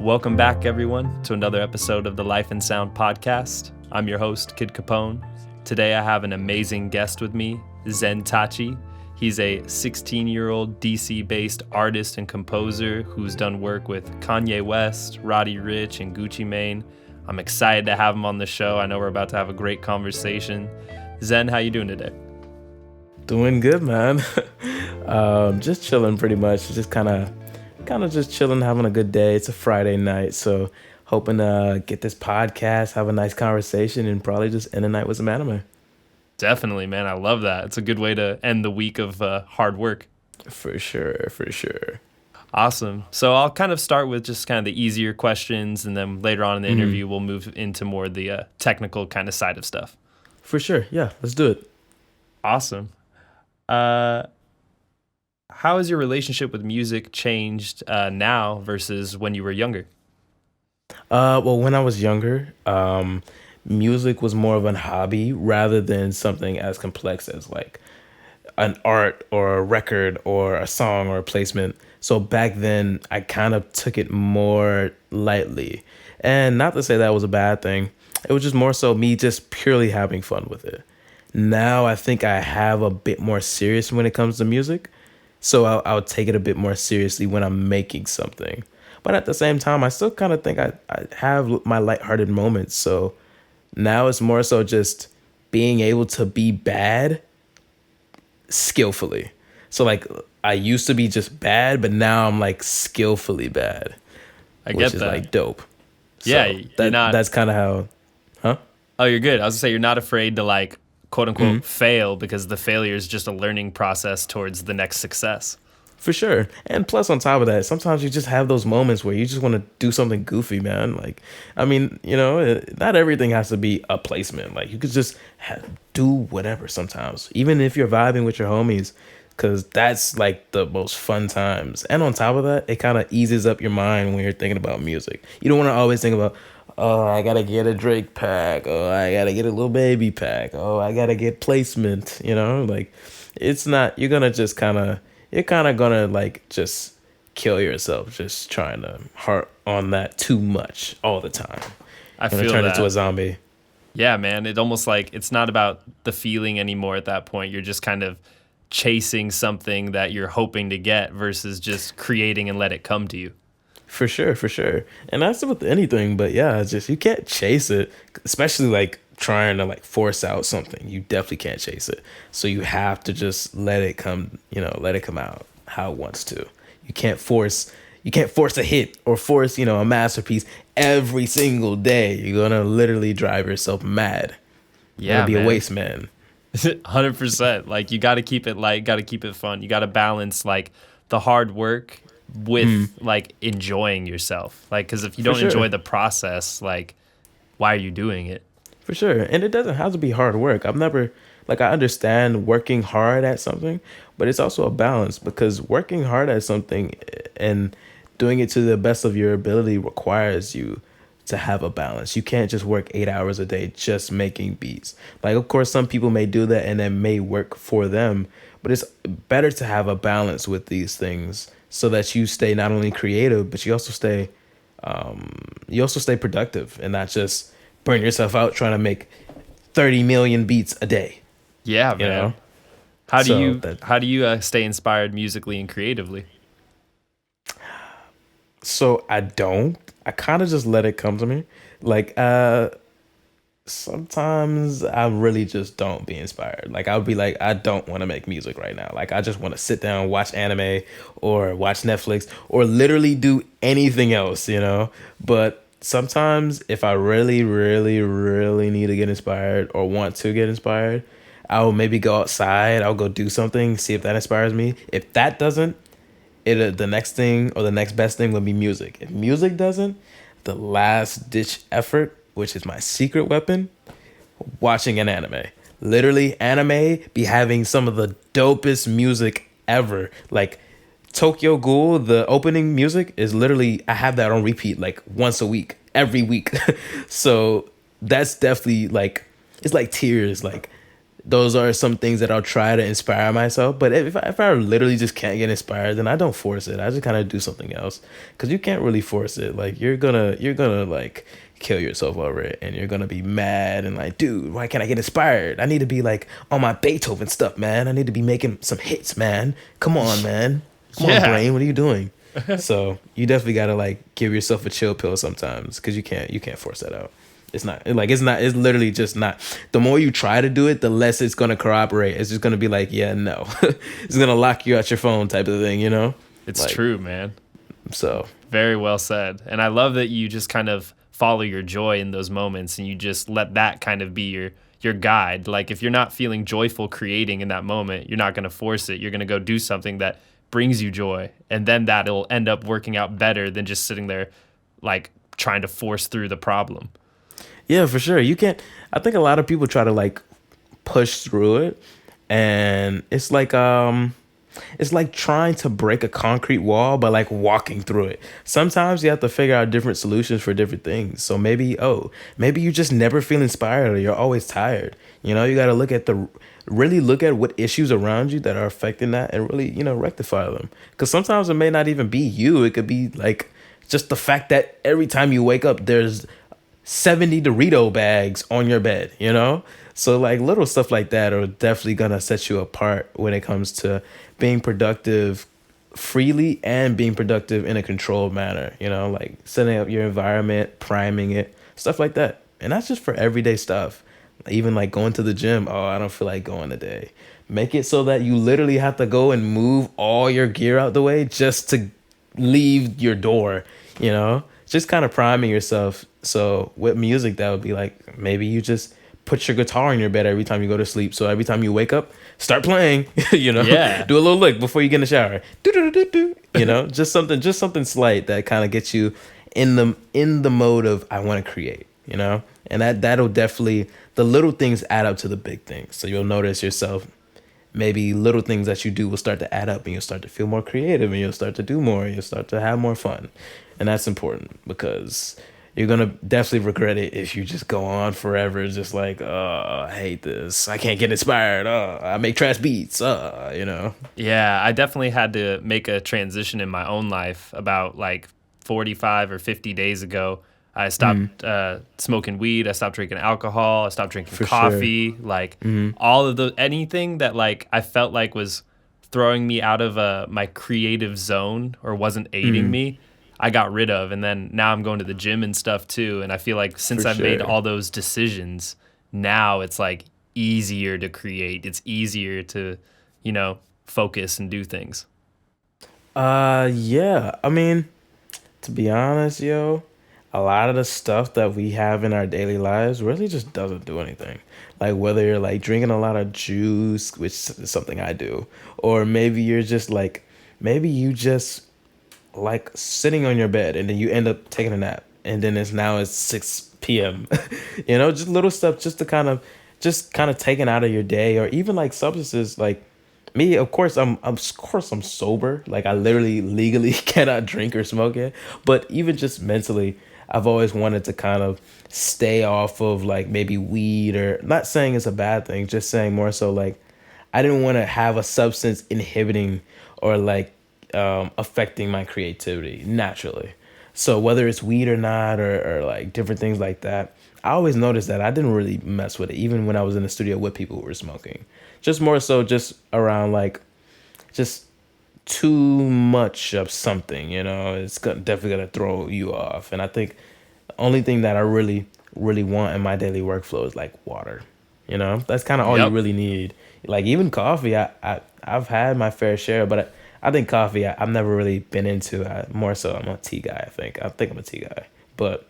Welcome back, everyone, to another episode of the Life and Sound podcast. I'm your host, Kid Capone. Today, I have an amazing guest with me, Zen Tachi. He's a 16-year-old DC-based artist and composer who's done work with Kanye West, Roddy Ricch, and Gucci Mane. I'm excited to have him on the show. I know we're about to have a great conversation. Zen, how you doing today? Doing good, man. Just chilling pretty much. Just kind of just chilling, having a good day. It's a Friday night, so hoping to get this podcast, have a nice conversation, and probably just end the night with some anime. Definitely, man. I love that. It's a good way to end the week of hard work. For sure. Awesome. So I'll kind of start with just kind of the easier questions, and then later on in the interview, we'll move into more of the technical kind of side of stuff. For sure. Yeah, let's do it. Awesome. How has your relationship with music changed now versus when you were younger? Well, when I was younger, music was more of a hobby rather than something as complex as like an art or a record or a song or a placement. So back then, I kind of took it more lightly. And not to say that was a bad thing. It was just more so me just purely having fun with it. Now I think I have a bit more serious when it comes to music. So I'll take it a bit more seriously when I'm making something. But at the same time, I still kind of think I have my lighthearted moments. So now it's more so just being able to be bad skillfully. So like I used to be just bad, but now I'm like skillfully bad. Which is like dope. Yeah, so that's kind of how, huh? Oh, you're good. I was gonna say you're not afraid to like quote unquote fail, because the failure is just a learning process towards the next success. For sure. And plus on top of that, sometimes you just have those moments where you just want to do something goofy, man. Like, I mean, you know, not everything has to be a placement. Like you could just do whatever sometimes, even if you're vibing with your homies, because that's like the most fun times. And on top of that, it kind of eases up your mind when you're thinking about music. You don't want to always think about, oh, I got to get a Drake pack. Oh, I got to get a Lil Baby pack. Oh, I got to get placement. You know, like it's not, you're kind of gonna like just kill yourself just trying to harp on that too much all the time. I feel turn that. into a zombie. Yeah, man. It almost like it's not about the feeling anymore at that point. You're just kind of chasing something that you're hoping to get versus just creating and let it come to you. For sure. And that's with anything, but yeah, it's just you can't chase it, especially like trying to like force out something. You definitely can't chase it. So you have to just let it come out how it wants to. You can't force a hit or force, a masterpiece every single day. You're gonna literally drive yourself mad. Yeah, be a waste man. 100%. Like you got to keep it light, got to keep it fun. You got to balance like the hard work with like enjoying yourself. Like, because if you don't enjoy the process, like, why are you doing it? For sure. And it doesn't have to be hard work. I understand working hard at something, but it's also a balance, because working hard at something and doing it to the best of your ability requires you to have a balance. You can't just work 8 hours a day just making beats. Like, of course, some people may do that and that may work for them, but it's better to have a balance with these things so that you stay not only creative, but you also stay productive and not just burn yourself out trying to make 30 million beats a day. Yeah, man. Know? How do you stay inspired musically and creatively? So I kind of just let it come to me. Like, sometimes I really just don't be inspired. Like I'll be like, I don't want to make music right now. Like I just want to sit down, watch anime or watch Netflix or literally do anything else, But sometimes if I really, really, really need to get inspired or want to get inspired, I'll maybe go outside. I'll go do something, see if that inspires me. If that doesn't, the next thing or the next best thing would be music. If music doesn't, the last ditch effort, which is my secret weapon, watching an anime. Literally, anime be having some of the dopest music ever. Like Tokyo Ghoul, the opening music is literally, I have that on repeat like once a week, every week. So that's definitely like, it's like tears. Like those are some things that I'll try to inspire myself. But if I literally just can't get inspired, then I don't force it. I just kind of do something else, because you can't really force it. Like you're gonna like kill yourself over it, and you're gonna be mad and like, dude, why can't I get inspired? I need to be like on my Beethoven stuff, man. I need to be making some hits, man. Come on, man. Come on, brain. What are you doing? So you definitely gotta like give yourself a chill pill sometimes, because you can't force that out. It's literally just not. The more you try to do it, the less it's gonna corroborate. It's just gonna be like, yeah, no. It's gonna lock you out your phone type of thing, you know? It's like, true, man. So very well said. And I love that you just kind of follow your joy in those moments, and you just let that kind of be your guide. Like if you're not feeling joyful creating in that moment, you're not gonna force it. You're gonna go do something that brings you joy, and then that'll end up working out better than just sitting there like trying to force through the problem. yeah, for sure. You can't. I think a lot of people try to like push through it, and it's like trying to break a concrete wall by like walking through it. Sometimes you have to figure out different solutions for different things. So maybe you just never feel inspired, or you're always tired. You know, you got to really look at what issues around you that are affecting that, and really, rectify them. Because sometimes it may not even be you. It could be like just the fact that every time you wake up, there's 70 Dorito bags on your bed, So like little stuff like that are definitely gonna set you apart when it comes to being productive freely and being productive in a controlled manner, like setting up your environment, priming it, stuff like that. And that's just for everyday stuff. Even like going to the gym. Oh, I don't feel like going today. Make it so that you literally have to go and move all your gear out the way just to leave your door, just kind of priming yourself. So with music, that would be like, maybe you just put your guitar in your bed every time you go to sleep. So every time you wake up, start playing, Yeah. Do a little lick before you get in the shower. Just something slight that kind of gets you in the mode of, I want to create, and that'll definitely, the little things add up to the big things. So you'll notice yourself, maybe little things that you do will start to add up, and you'll start to feel more creative, and you'll start to do more, and you'll start to have more fun. And that's important, because you're going to definitely regret it if you just go on forever, just like, I hate this. I can't get inspired. I make trash beats, Yeah, I definitely had to make a transition in my own life about like 45 or 50 days ago. I stopped smoking weed. I stopped drinking alcohol. I stopped drinking For coffee. sure. Like all of the anything that like I felt like was throwing me out of my creative zone or wasn't aiding me, I got rid of. And then now I'm going to the gym and stuff too. And I feel like since I've made all those decisions, now it's like easier to create. It's easier to, focus and do things. Yeah. I mean, to be honest, a lot of the stuff that we have in our daily lives really just doesn't do anything. Like whether you're like drinking a lot of juice, which is something I do, or maybe you just like sitting on your bed and then you end up taking a nap, and then it's 6 p.m. Just little stuff just kind of taken out of your day, or even like substances. Like me, of course I'm sober. Like I literally legally cannot drink or smoke it, but even just mentally, I've always wanted to kind of stay off of like maybe weed, or not saying it's a bad thing, just saying more so like I didn't want to have a substance inhibiting or like affecting my creativity naturally. So whether it's weed or not, or like different things like that, I always noticed that I didn't really mess with it, even when I was in the studio with people who were smoking. Just more so just around like just too much of something, it's definitely gonna throw you off. And I think the only thing that I really, really want in my daily workflow is like water. That's kind of all you really need. Like even coffee, I've had my fair share, but I think coffee I've never really been into. More so I'm a tea guy. I think I'm a tea guy. But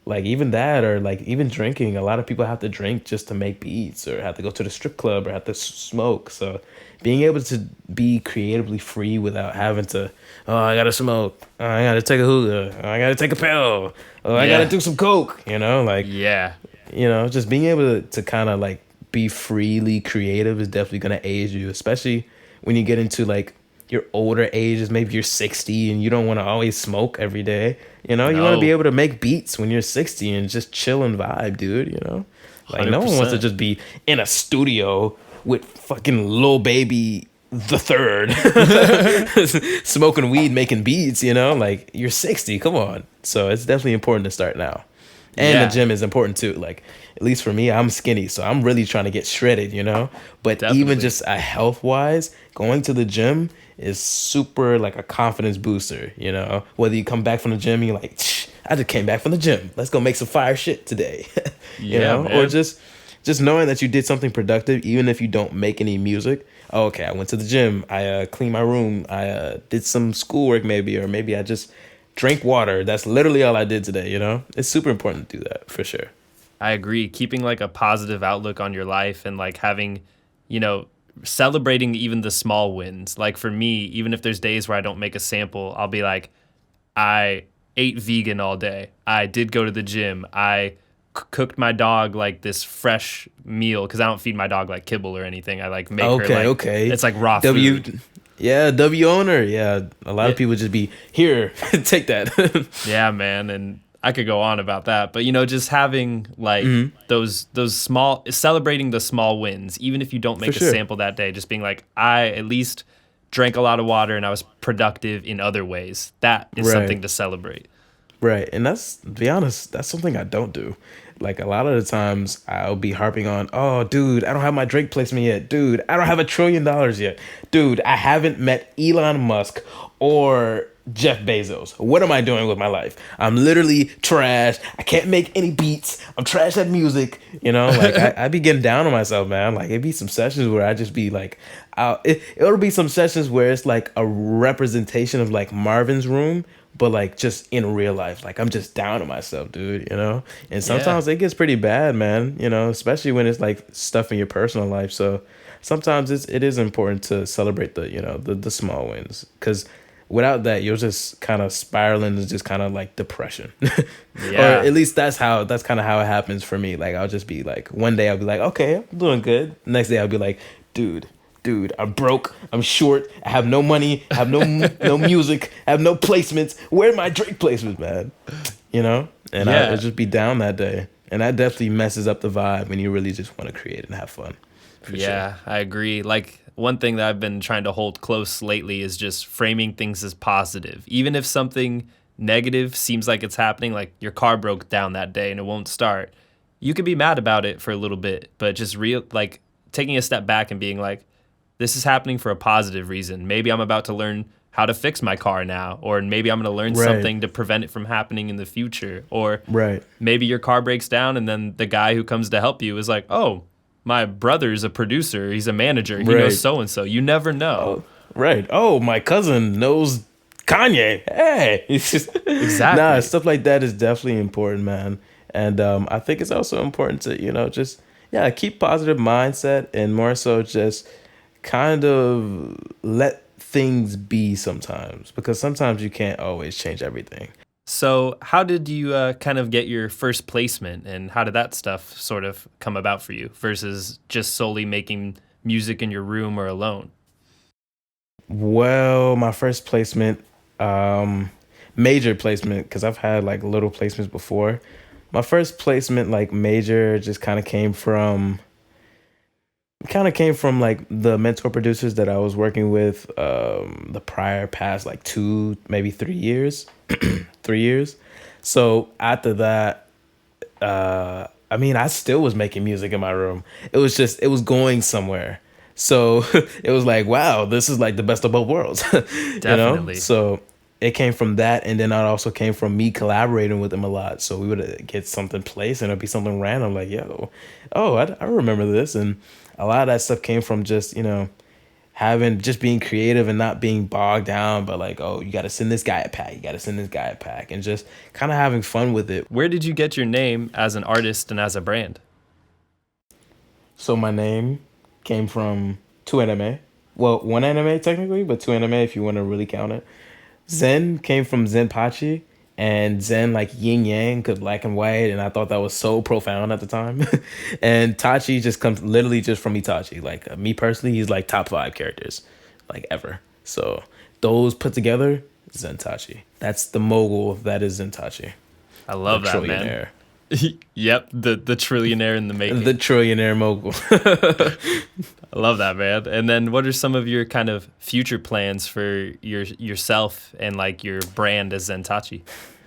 like even that, or like even drinking, a lot of people have to drink just to make beats, or have to go to the strip club, or have to smoke. So being able to be creatively free without having to, I gotta smoke, I gotta take a hookah, I gotta take a pill, I gotta do some coke, just being able to kind of like be freely creative is definitely gonna aid you, especially when you get into like your older ages. Maybe you're 60 and you don't want to always smoke every day. You want to be able to make beats when you're 60 and just chill and vibe, dude. Like no one wants to 100%. just be in a studio with fucking Lil Baby the third smoking weed, making beats, you know? Like you're 60, come on. So it's definitely important to start now. And the Yeah, gym is important too. Like at least for me, I'm skinny, so I'm really trying to get shredded, you know? But even definitely. just health wise, going to the gym is super like a confidence booster, you know? Whether you come back from the gym, you're like, I just came back from the gym. Let's go make some fire shit today. You Yeah, know? Or man. just knowing that you did something productive, even if you don't make any music. Oh, okay, I went to the gym. I cleaned my room. I did some schoolwork maybe, or maybe I just drank water. That's literally all I did today, you know? It's super important to do that for sure. I agree. Keeping like a positive outlook on your life and like having, you know, celebrating even the small wins. Like for me, even if there's days where I don't make a sample, I'll be like, I ate vegan all day. I did go to the gym. I cooked my dog like this fresh meal because I don't feed my dog like kibble or anything. I like make her Okay, like okay. it's like raw W food. yeah, W owner. Yeah. A lot Yeah, of people just be here, take that. yeah, man, and I could go on about that, but you know, just having like Hmm. those small celebrating the small wins, even if you don't For make a sure. sample that day, just being like, I at least drank a lot of water and I was productive in other ways. That is Right. something to celebrate. Right. And that's, to be honest, that's something I don't do. Like a lot of the times I'll be harping on, oh, dude, I don't have my Drake placement yet. Dude, I don't have $1 trillion yet. Dude, I haven't met Elon Musk or Jeff Bezos. What am I doing with my life? I'm literally trash. I can't make any beats. I'm trash at music. You know, like I be getting down on myself, man. Like it'd be some sessions where I just be like, it'll be some sessions where it's like a representation of like Marvin's room, but like just in real life. Like I'm just down on myself, dude, you know? And Yeah. sometimes it gets pretty bad, man, you know, especially when it's like stuff in your personal life. So sometimes it is important to celebrate the, you know, the small wins, because without that you'll just kind of spiral into just kind of like depression. Or Yeah. at least that's kind of how it happens for me. Like I'll just be like, one day I'll be like, okay, I'm doing good. Next day I'll be like, dude, I'm broke, I'm short, I have no money, I have no music, I have no placements. Where are my Drake placements, man? You know? And I'll Yeah. just be down that day. And that definitely messes up the vibe when you really just want to create and have fun. For sure. Yeah, I agree. Like one thing that I've been trying to hold close lately is just framing things as positive. Even if something negative seems like it's happening, like your car broke down that day and it won't start, you could be mad about it for a little bit, but just real like taking a step back and being like, this is happening for a positive reason. Maybe I'm about to learn how to fix my car now, or maybe I'm going to learn Right. something to prevent it from happening in the future, or Right. maybe your car breaks down and then the guy who comes to help you is like, oh, my brother's a producer, he's a manager, he knows Right. so and so. You never know. Oh, right. Oh, my cousin knows Kanye. Hey, it's just nah. Exactly. Stuff like that is definitely important, man. And I think it's also important to, you know, just yeah, keep positive mindset, and more so just kind of let things be sometimes, because sometimes you can't always change everything. So, how did you kind of get your first placement, and how did that stuff sort of come about for you versus just solely making music in your room or alone? Well, my first placement, major placement, because I've had like little placements before. My first placement, like major, just kind of came from like the mentor producers that I was working with the prior past like 2 maybe 3 years. 3 years. So after that, I mean, I still was making music in my room. It was going somewhere. So it was like, wow, this is like the best of both worlds. You know? Definitely. So it came from that, and then it also came from me collaborating with him a lot. So we would get something placed and it'd be something random like, yo, oh, I remember this. And a lot of that stuff came from just, you know, having just being creative and not being bogged down, but like, oh, you got to send this guy a pack, you got to send this guy a pack, and just kind of having fun with it. Where did you get your name as an artist and as a brand? So my name came from two anime. Well, one anime technically, but two anime if you want to really count it. Zen came from Zen Tachi, and Zen like yin yang, cause black and white, and I thought that was so profound at the time. And Tachi just comes literally just from Itachi. Like me personally, he's like top 5 characters, like ever. So those put together, Zen Tachi. That's the mogul that is Zen Tachi, I the love that, man. trillionaire. Yep, the trillionaire in the making. The trillionaire mogul. I love that, man. And then what are some of your kind of future plans for yourself and like your brand as Zen Tachi?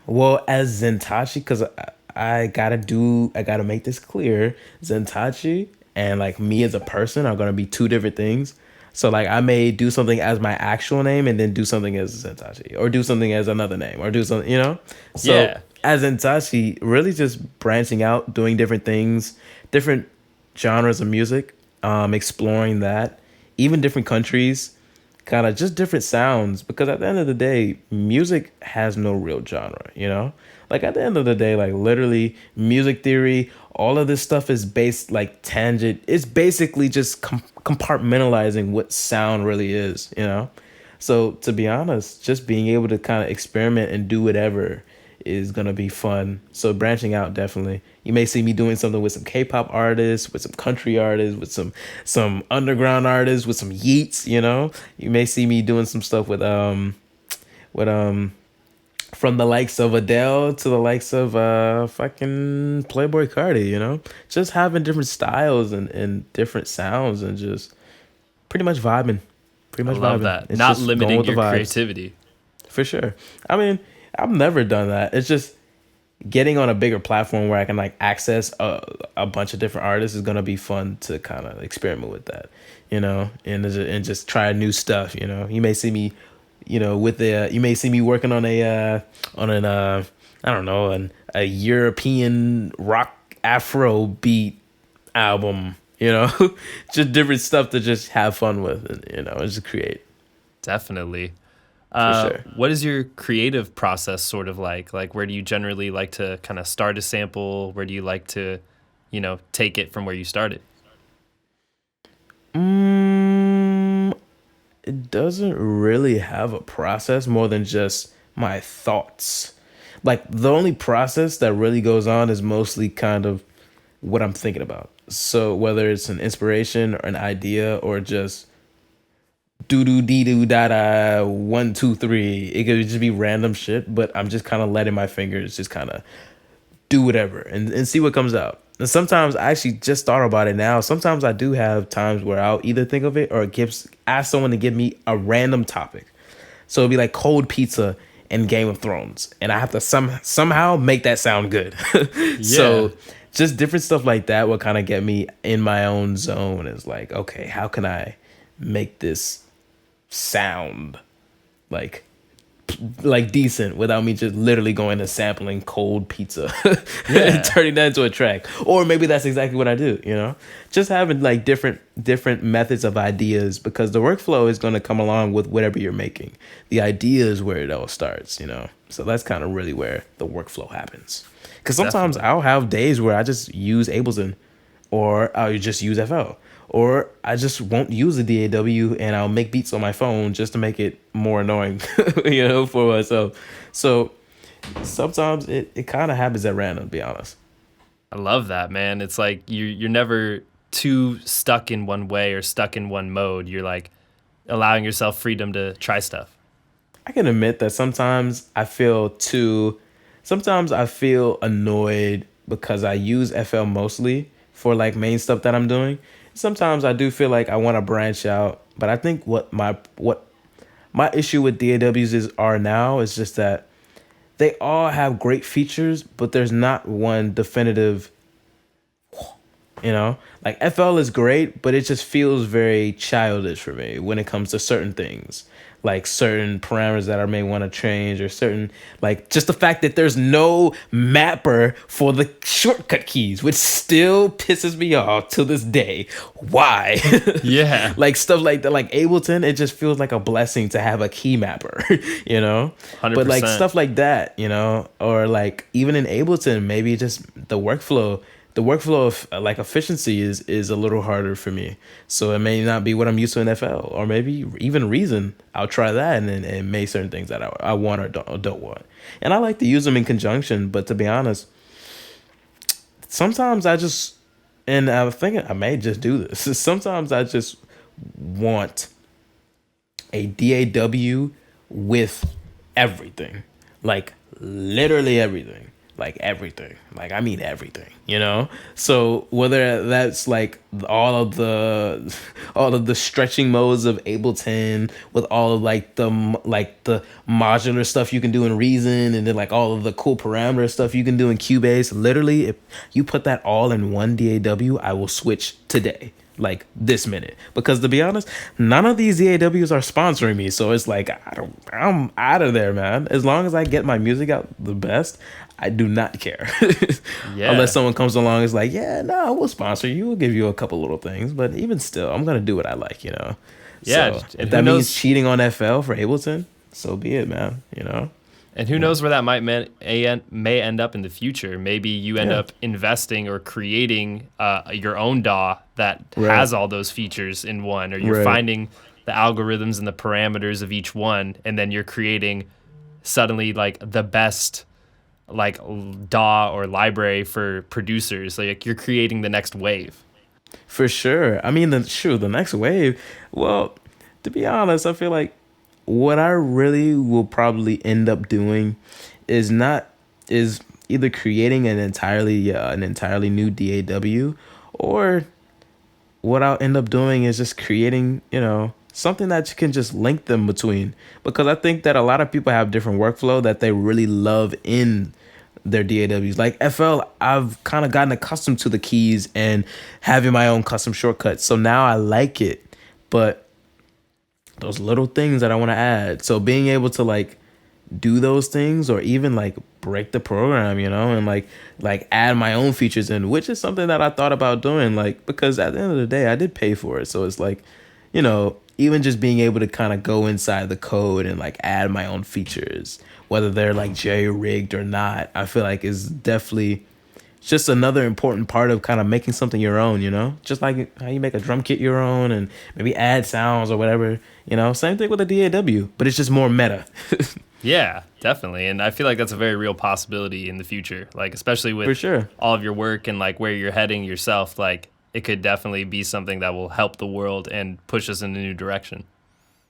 Well, as Zen Tachi, because I gotta make this clear. Zen Tachi and like me as a person are gonna be two different things. So like I may do something as my actual name and then do something as Zen Tachi, or do something as another name, or do something, you know? So Yeah. as Zen Tachi, really just branching out, doing different things, different genres of music, exploring that, even different countries, kind of just different sounds. Because at the end of the day, music has no real genre, you know? Like at the end of the day, like literally music theory, all of this stuff is based like tangent. It's basically just compartmentalizing what sound really is, you know? So to be honest, just being able to kind of experiment and do whatever is gonna be fun. So branching out, definitely. You may see me doing something with some K-pop artists, with some country artists, with some underground artists, with some yeets. You know, you may see me doing some stuff with from the likes of Adele to the likes of fucking Playboy Cardi. You know, just having different styles and different sounds and just pretty much vibing. Pretty I much love vibing. that. It's Not just going limiting with the your vibes. creativity. For sure. I mean, I've never done that. It's just getting on a bigger platform where I can like access a bunch of different artists is gonna be fun to kind of experiment with that, you know, and just try new stuff. You know, you may see me, you know, you may see me working on an I don't know, a European rock Afro beat album. You know, just different stuff to just have fun with, and you know, and just create. Definitely. For sure. What is your creative process sort of like? Like, where do you generally like to kind of start a sample? Where do you like to, take it from where you started? It doesn't really have a process more than just my thoughts. Like the only process that really goes on is mostly kind of what I'm thinking about. So whether it's an inspiration or an idea or just doo doo dee doo da da 1 2 3, it could just be random shit. But I'm just kind of letting my fingers just kind of do whatever and see what comes out. And sometimes I actually just thought about it now. Sometimes I do have times where I'll either think of it or ask someone to give me a random topic. So it'll be like cold pizza and Game of Thrones, and I have to somehow make that sound good. So just different stuff like that will kind of get me in my own zone. Is like, okay, how can I make this sound like decent without me just literally going and sampling cold pizza and turning that into a track? Or maybe that's exactly what I do, you know? Just having like different methods of ideas, because the workflow is going to come along with whatever you're making. The idea is where it all starts, you know? So that's kind of really where the workflow happens. Because sometimes I'll have days where I just use Ableton, or I'll just use FL, or I just won't use the DAW and I'll make beats on my phone just to make it more annoying, you know, for myself. So sometimes it kind of happens at random, to be honest. I love that, man. It's like you're never too stuck in one way or stuck in one mode. You're like allowing yourself freedom to try stuff. I can admit that sometimes I feel annoyed because I use FL mostly for like main stuff that I'm doing. Sometimes I do feel like I want to branch out, but I think what my issue with DAWs are now is just that they all have great features, but there's not one definitive, you know? Like FL is great, but it just feels very childish for me when it comes to certain things. Like certain parameters that I may want to change, or certain, like just the fact that there's no mapper for the shortcut keys, which still pisses me off to this day. Why? Yeah. Like stuff like that, like Ableton, it just feels like a blessing to have a key mapper, you know? 100%. But like stuff like that, you know, or like even in Ableton, maybe just the workflow of like efficiency is a little harder for me. So it may not be what I'm used to in FL, or maybe even Reason. I'll try that and make certain things that I want or don't want. And I like to use them in conjunction, but to be honest, sometimes and I'm thinking I may just do this. Sometimes I just want a DAW with everything, like literally everything. like everything. Like I mean everything, you know? So whether that's like all of the stretching modes of Ableton with all of like the modular stuff you can do in Reason, and then like all of the cool parameter stuff you can do in Cubase, literally if you put that all in one DAW, I will switch today. Like this minute, because to be honest, none of these DAWs are sponsoring me, so it's like I'm out of there, man. As long as I get my music out the best, I do not care. Yeah. Unless someone comes along and is like, yeah, no, we'll sponsor you, we'll give you a couple little things, but even still, I'm gonna do what I like, you know. Yeah, So and if who that knows- means cheating on FL for Ableton, so be it, man, you know. And who knows where that may end up in the future. Maybe you end Yeah. up investing or creating your own DAW that Right. has all those features in one, or you're Right. finding the algorithms and the parameters of each one, and then you're creating suddenly like the best like DAW or library for producers. Like you're creating the next wave. For sure. I mean, the next wave. Well, to be honest, I feel like what I really will probably end up doing is not is either creating an entirely new DAW, or what I'll end up doing is just creating, you know, something that you can just link them between. Because I think that a lot of people have different workflow that they really love in their DAWs. Like FL, I've kind of gotten accustomed to the keys and having my own custom shortcuts. So now I like it. But those little things that I want to add. So being able to like do those things, or even like break the program, you know, and like add my own features in, which is something that I thought about doing, like, because at the end of the day I did pay for it. So it's like, you know, even just being able to kind of go inside the code and like add my own features, whether they're like jerry-rigged or not, I feel like is definitely just another important part of kind of making something your own, you know, just like how you make a drum kit your own and maybe add sounds or whatever, you know. Same thing with a DAW, but it's just more meta. Yeah, definitely. And I feel like that's a very real possibility in the future, like especially with For sure. all of your work and like where you're heading yourself. Like it could definitely be something that will help the world and push us in a new direction.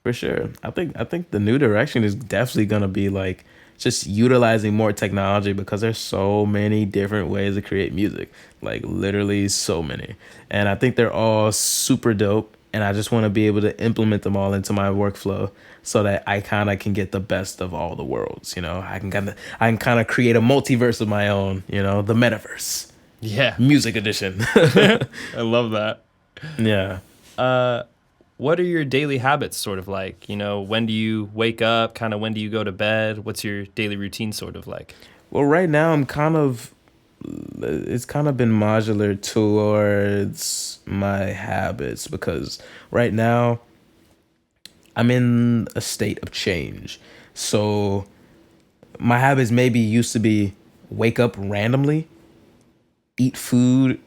For sure. I think the new direction is definitely gonna be like just utilizing more technology, because there's so many different ways to create music. Like literally so many. And I think they're all super dope. And I just want to be able to implement them all into my workflow so that I kind of can get the best of all the worlds. You know, I can kind of create a multiverse of my own, you know, the metaverse. Yeah. Music edition. I love that. Yeah. What are your daily habits sort of like? You know, when do you wake up? Kind of when do you go to bed? What's your daily routine sort of like? Well, right now it's kind of been modular towards my habits, because right now I'm in a state of change. So my habits maybe used to be wake up randomly, eat food,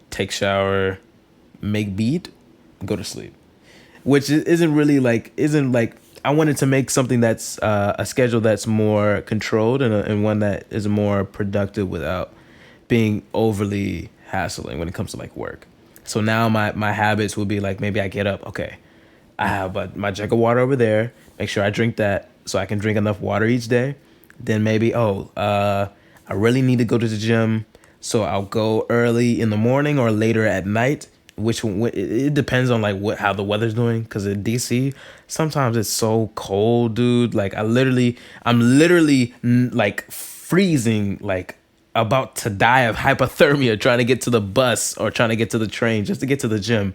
take shower, make beat, go to sleep. Which isn't like I wanted to make something that's a schedule that's more controlled, and one that is more productive without being overly hassling when it comes to like work. So now my habits will be like, maybe I get up, okay, I have my jug of water over there, make sure I drink that so I can drink enough water each day. Then maybe, I really need to go to the gym, so I'll go early in the morning or later at night. It depends on like how the weather's doing, because in DC sometimes it's so cold, dude. Like I'm literally like freezing, like about to die of hypothermia trying to get to the bus or trying to get to the train just to get to the gym.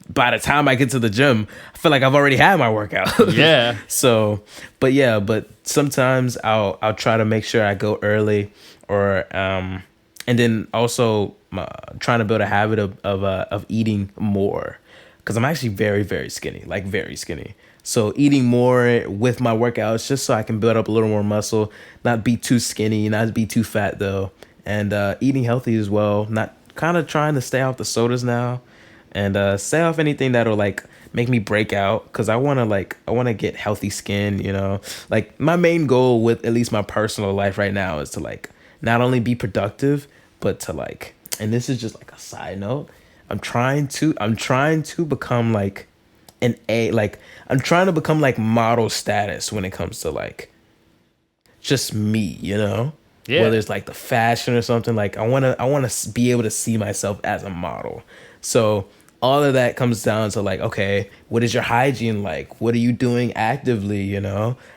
By the time I get to the gym, I feel like I've already had my workout. Yeah. So, but sometimes I'll try to make sure I go early, or and then also trying to build a habit of eating more, because I'm actually very, very skinny, like very skinny. So eating more with my workouts, just so I can build up a little more muscle, not be too skinny, not be too fat though, and eating healthy as well. Not kind of trying to stay off the sodas now, and stay off anything that'll like make me break out, because I want to get healthy skin, you know. Like my main goal with at least my personal life right now is to like not only be productive, but to like, and this is just like a side note, I'm trying to become like I'm trying to become like model status when it comes to like just me, you know. Yeah. whether it's like the fashion or something. Like I want to be able to see myself as a model. So all of that comes down to like, okay, what is your hygiene like? What are you doing actively?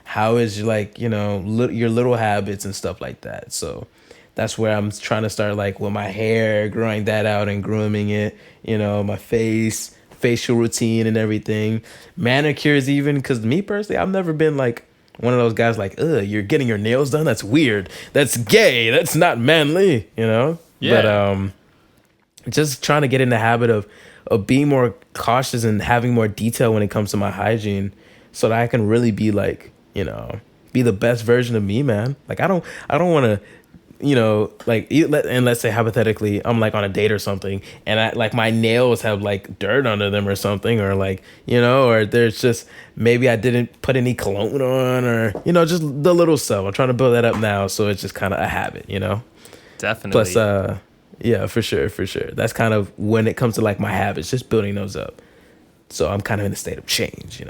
How is like, your little habits and stuff like that. So that's where I'm trying to start, like with my hair, growing that out and grooming it, my facial routine and everything, manicures even, because me personally, I've never been like one of those guys like, ugh, you're getting your nails done, that's weird, that's gay, that's not manly. Yeah. But just trying to get in the habit of being more cautious and having more detail when it comes to my hygiene, so that I can really be like, be the best version of me, man. Like I don't want to, like, and let's say hypothetically I'm like on a date or something, and I like my nails have like dirt under them or something, or like, or there's just maybe I didn't put any cologne on, or just the little stuff. I'm trying to build that up now, so it's just kind of a habit. Definitely. Plus, yeah, for sure. That's kind of when it comes to like my habits, just building those up. So I'm kind of in a state of change.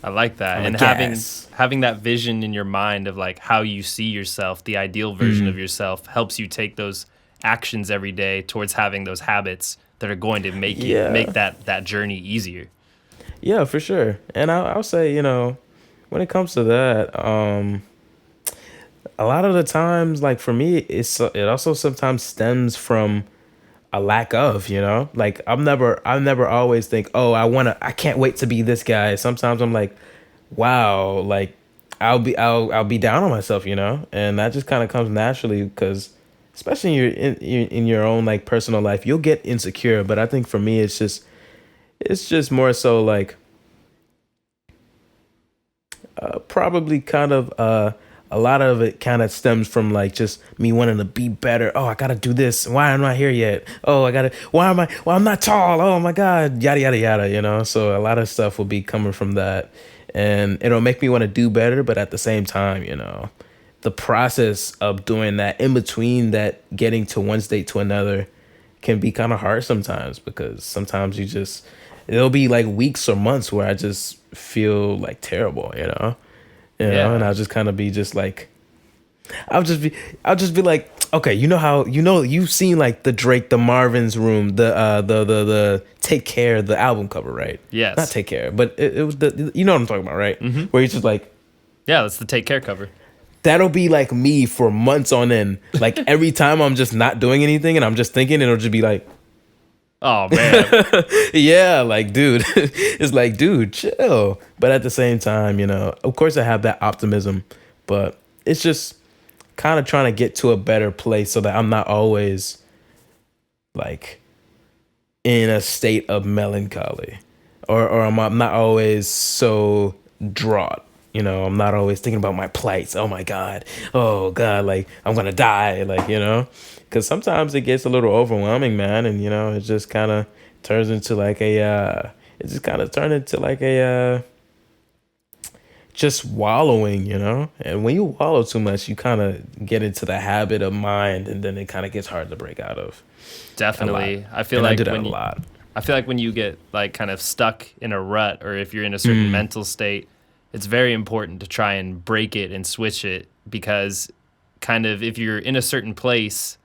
I like that. I'm And a gas. having that vision in your mind of like how you see yourself, the ideal version of yourself, helps you take those actions every day towards having those habits that are going to make that journey easier. Yeah, for sure. And I'll say, when it comes to that, a lot of the times, like for me, it also sometimes stems from a lack of, like I never always think, oh, I can't wait to be this guy. Sometimes I'm like, wow, like I'll be down on myself, and that just kind of comes naturally, because especially in your own like personal life, you'll get insecure. But I think for me, it's just more so like probably kind of a lot of it kind of stems from like just me wanting to be better. Oh, I gotta do this. Why am I not here yet? Oh, well, I'm not tall. Oh my God, yada yada yada. So a lot of stuff will be coming from that, and it'll make me want to do better. But at the same time, the process of doing that in between that, getting to one state to another, can be kind of hard sometimes, because sometimes it'll be like weeks or months where I just feel like terrible. Yeah. And I'll just kind of be just like, I'll just be like, okay, how you've seen like the Drake, the Marvin's Room, the Take Care, the album cover, right? Yes. Not Take Care, but it was what I'm talking about, right? Mm-hmm. Where he's just like, Yeah, that's the Take Care cover. that'll be like me for months on end. Like every time I'm just not doing anything and I'm just thinking, it'll just be like, Oh man. yeah, like, dude, it's like, dude, chill. But at the same time, of course I have that optimism, but it's just kind of trying to get to a better place so that I'm not always like in a state of melancholy, or I'm not always so distraught. I'm not always thinking about my plights. Oh God, like I'm gonna die, like, because sometimes it gets a little overwhelming, man, and it just kind of turns into like just wallowing, and when you wallow too much, you kind of get into the habit of mind, and then it kind of gets hard to break out of. Definitely. I do that a lot. I feel like when you get like kind of stuck in a rut, or if you're in a certain mental state, it's very important to try and break it and switch it, because kind of if you're in a certain place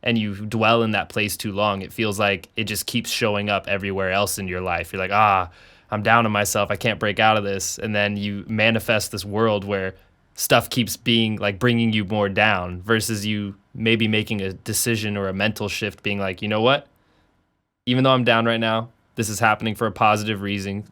and you dwell in that place too long, it feels like it just keeps showing up everywhere else in your life. You're like, I'm down on myself, I can't break out of this. And then you manifest this world where stuff keeps being like bringing you more down, versus you maybe making a decision or a mental shift, being like, you know what? Even though I'm down right now, this is happening for a positive reason,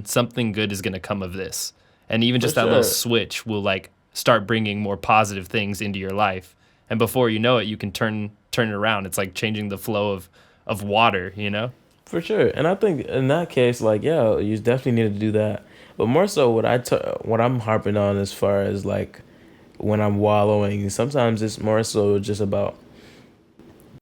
something good is going to come of this. And even just that little switch will like start bringing more positive things into your life. And before you know it, you can turn it around. It's like changing the flow of water, For sure. And I think in that case, like, yeah, you definitely need to do that. But more so what I'm harping on, as far as like when I'm wallowing, sometimes it's more so just about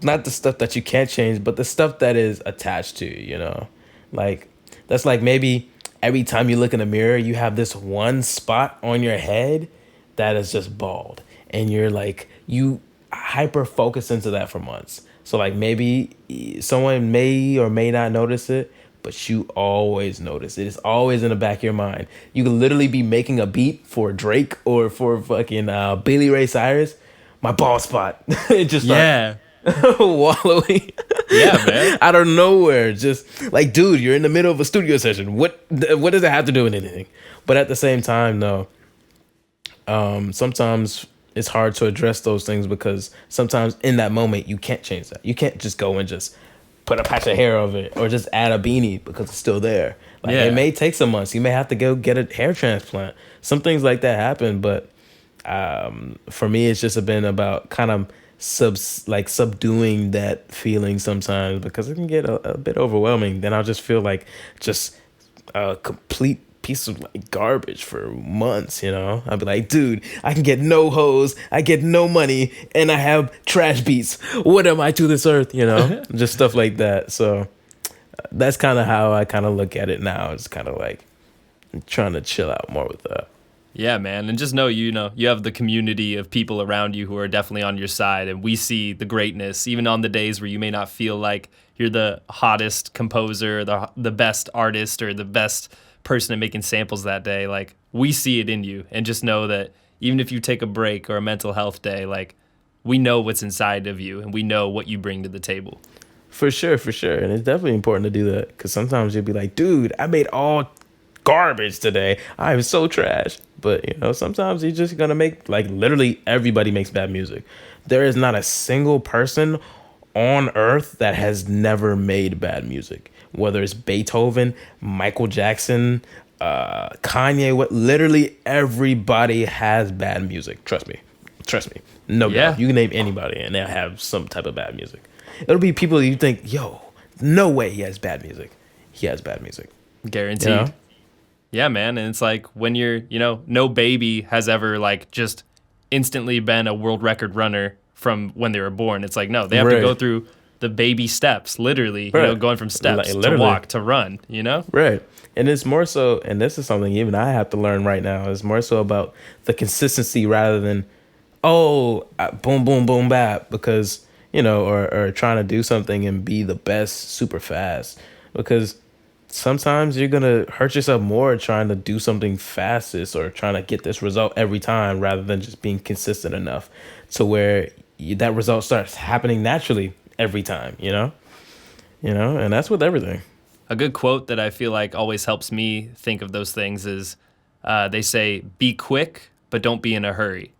not the stuff that you can't change, but the stuff that is attached to you. Like, that's like maybe every time you look in the mirror, you have this one spot on your head that is just bald, and you're like, you hyper focus into that for months. So like maybe someone may or may not notice it, but you always notice it. It's always in the back of your mind. You could literally be making a beat for Drake or for fucking Billy Ray Cyrus, my bald spot. It just Yeah. wallowing. Yeah, man. Out of nowhere, just like, dude, you're in the middle of a studio session. What does it have to do with anything? But at the same time, no. Sometimes it's hard to address those things because sometimes in that moment you can't change that. You can't just go and just put a patch of hair over it or just add a beanie because it's still there. Like, Yeah. it may take some months. You may have to go get a hair transplant. Some things like that happen, but for me, it's just been about kind of subduing that feeling sometimes because it can get a bit overwhelming. Then I'll just feel like just a complete piece of like garbage for months, you know. I'd be like, dude, I can get no hoes, I get no money, and I have trash beats. What am I to this earth, you know? Just stuff like that. So that's kind of how I kind of look at it now. It's kind of like trying to chill out more with that. Yeah, man. And just know, you have the community of people around you who are definitely on your side. And we see the greatness, even on the days where you may not feel like you're the hottest composer, the best artist, or the best person at making samples that day. Like, we see it in you. And just know that even if you take a break or a mental health day, like, we know what's inside of you and we know what you bring to the table. For sure. And it's definitely important to do that because sometimes you'll be like, dude, I made all garbage today. I'm so trash. But, you know, sometimes you're just going to make, like, literally everybody makes bad music. There is not a single person on earth that has never made bad music. Whether it's Beethoven, Michael Jackson, Kanye, literally everybody has bad music. Trust me. No doubt. You can name anybody and they'll have some type of bad music. It'll be people you think, yo, no way he has bad music. He has bad music. Guaranteed. You know? Yeah, man. And it's like when you're, no baby has ever like just instantly been a world record runner from when they were born. It's like, no, they have to go through the baby steps, literally, going from steps to walk to run, Right. And it's more so, and this is something even I have to learn right now, it's more so about the consistency rather than, boom, boom, boom, bap, because, or trying to do something and be the best super fast. Because sometimes you're going to hurt yourself more trying to do something fastest or trying to get this result every time rather than just being consistent enough to where that result starts happening naturally every time, and that's with everything. A good quote that I feel like always helps me think of those things is they say, be quick, but don't be in a hurry.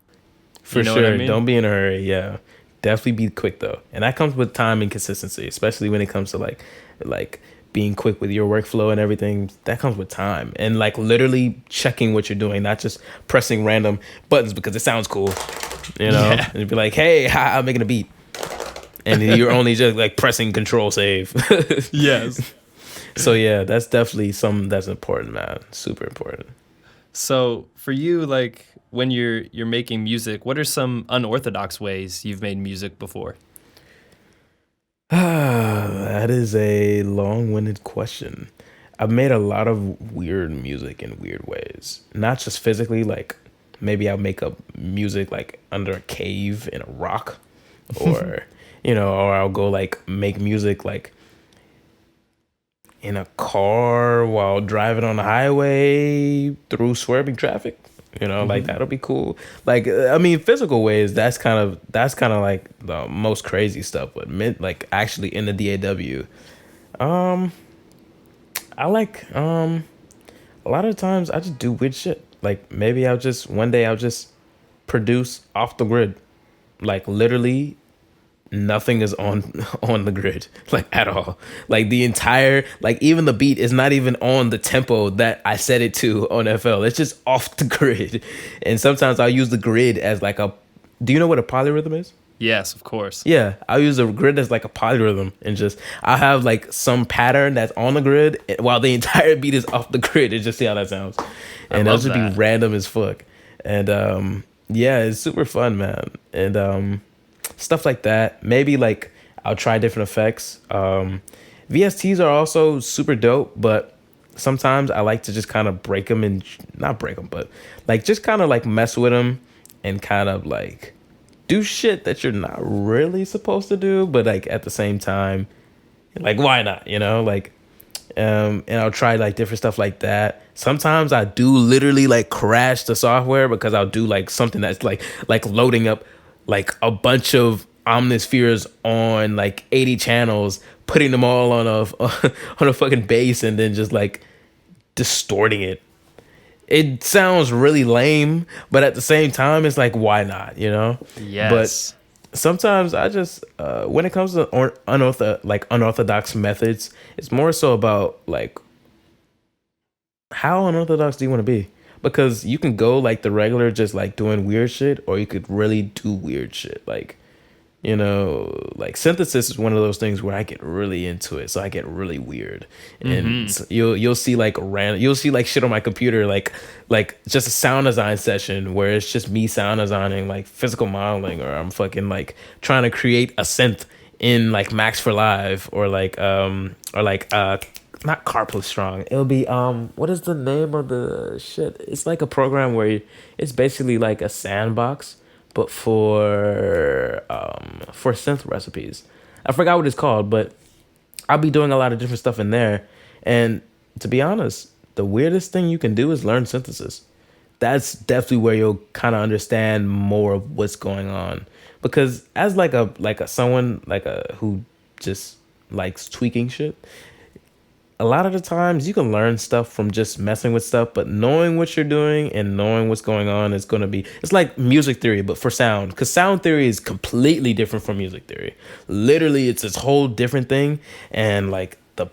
For sure. What I mean? Don't be in a hurry. Yeah, definitely be quick though. And that comes with time and consistency, especially when it comes to like being quick with your workflow and everything. That comes with time and like literally checking what you're doing, not just pressing random buttons because it sounds cool, Yeah. And be like, hey, I'm making a beat. And you're only just like pressing control save. Yes. So yeah, that's definitely something that's important, man. Super important. So for you, like when you're making music, what are some unorthodox ways you've made music before? That is a long-winded question. I've made a lot of weird music in weird ways. Not just physically, like maybe I'll make up music like under a cave in a rock or, or I'll go like make music like in a car while driving on the highway through swerving traffic. Like that'll be cool. Like, I mean, physical ways, that's kind of like the most crazy stuff, but like actually in the DAW, I like, a lot of times I just do weird shit. Like maybe one day I'll just produce off the grid. Like literally nothing is on the grid, like at all. Like the entire, like even the beat is not even on the tempo that I set it to on FL. It's just off the grid. And sometimes I'll use the grid as like do you know what a polyrhythm is? Yes, of course. Yeah, I'll use a grid as like a polyrhythm and I'll have like some pattern that's on the grid while the entire beat is off the grid and just see how that sounds. And that'll just be random as fuck. And yeah, it's super fun, man. And stuff like that. Maybe like I'll try different effects. VSTs are also super dope, but sometimes I like to just kind of break them and not break them, but like just kind of like mess with them and kind of like do shit that you're not really supposed to do, but like at the same time, like why not? Like and I'll try like different stuff like that. Sometimes I do literally like crash the software because I'll do like something that's like loading up like a bunch of omnispheres on like 80 channels, putting them all on a on a fucking bass, and then just like distorting it. It sounds really lame, but at the same time, it's like, why not, you know? Yes. But sometimes I just, when it comes to unorthodox methods, it's more so about like, how unorthodox do you want to be? Because you can go like the regular, just like doing weird shit, or you could really do weird shit. Like, you know, like synthesis is one of those things where I get really into it, so I get really weird, and you'll see like you'll see like shit on my computer, like just a sound design session where it's just me sound designing like physical modeling, or I'm fucking like trying to create a synth in like Max for Live, or like not Carplay Strong. It'll be what is the name of the shit? It's like a program where it's basically like a Sandbox, but for synth recipes. I forgot what it's called, but I'll be doing a lot of different stuff in there. And to be honest, the weirdest thing you can do is learn synthesis. That's definitely where you'll kind of understand more of what's going on. Because as someone who just likes tweaking shit, a lot of the times you can learn stuff from just messing with stuff, but knowing what you're doing and knowing what's going on is going to be, it's like music theory, but for sound, because sound theory is completely different from music theory. Literally, it's this whole different thing. And like the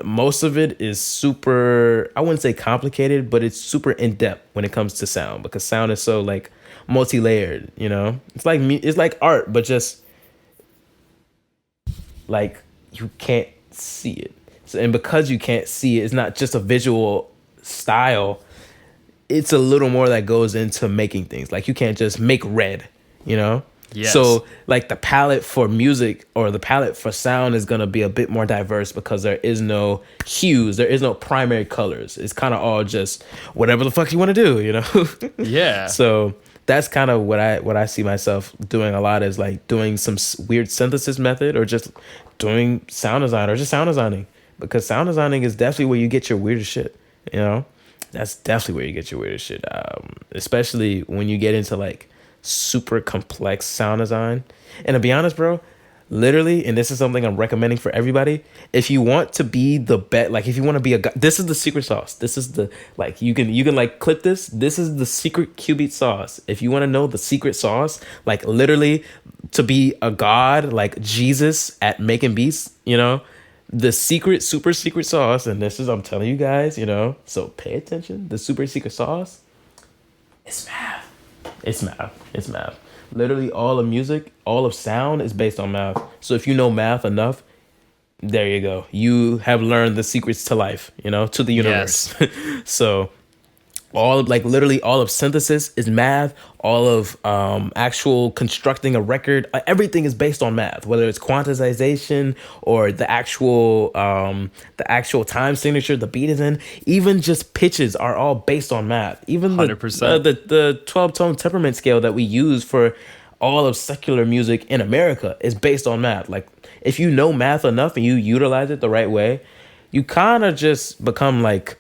most of it is super, I wouldn't say complicated, but it's super in depth when it comes to sound, because sound is so like multi-layered, you know? It's like art, but just like you can't see it. And because you can't see it, it's not just a visual style. It's a little more that goes into making things. Like you can't just make red, you know? Yes. So like the palette for music or the palette for sound is going to be a bit more diverse, because there is no hues. There is no primary colors. It's kind of all just whatever the fuck you want to do, you know? Yeah. So that's kind of what I see myself doing a lot, is like doing some weird synthesis method, or just doing sound design, or just sound designing. Because sound designing is definitely where you get your weirdest shit, you know? That's definitely where you get your weirdest shit. Especially when you get into like super complex sound design. And to be honest, bro, literally, and this is something I'm recommending for everybody, if you want to be the best, like if you want to be a god, this is the secret sauce. This is the, like, you can like clip this. This is the secret Qbeat sauce. If you want to know the secret sauce, like literally to be a god, like Jesus at making beats, you know? The secret, super secret sauce, and this is, I'm telling you guys, you know, so pay attention. The super secret sauce, it's math. It's math. It's math. Literally all of music, all of sound is based on math. So if you know math enough, there you go. You have learned the secrets to life, you know, to the universe. Yes. So literally all of synthesis is math. All of actual constructing a record, everything is based on math, whether it's quantization or the actual time signature the beat is in. Even just pitches are all based on math. Even 100%. The 12-tone temperament scale that we use for all of secular music in America is based on math. Like, if you know math enough and you utilize it the right way, you kind of just become like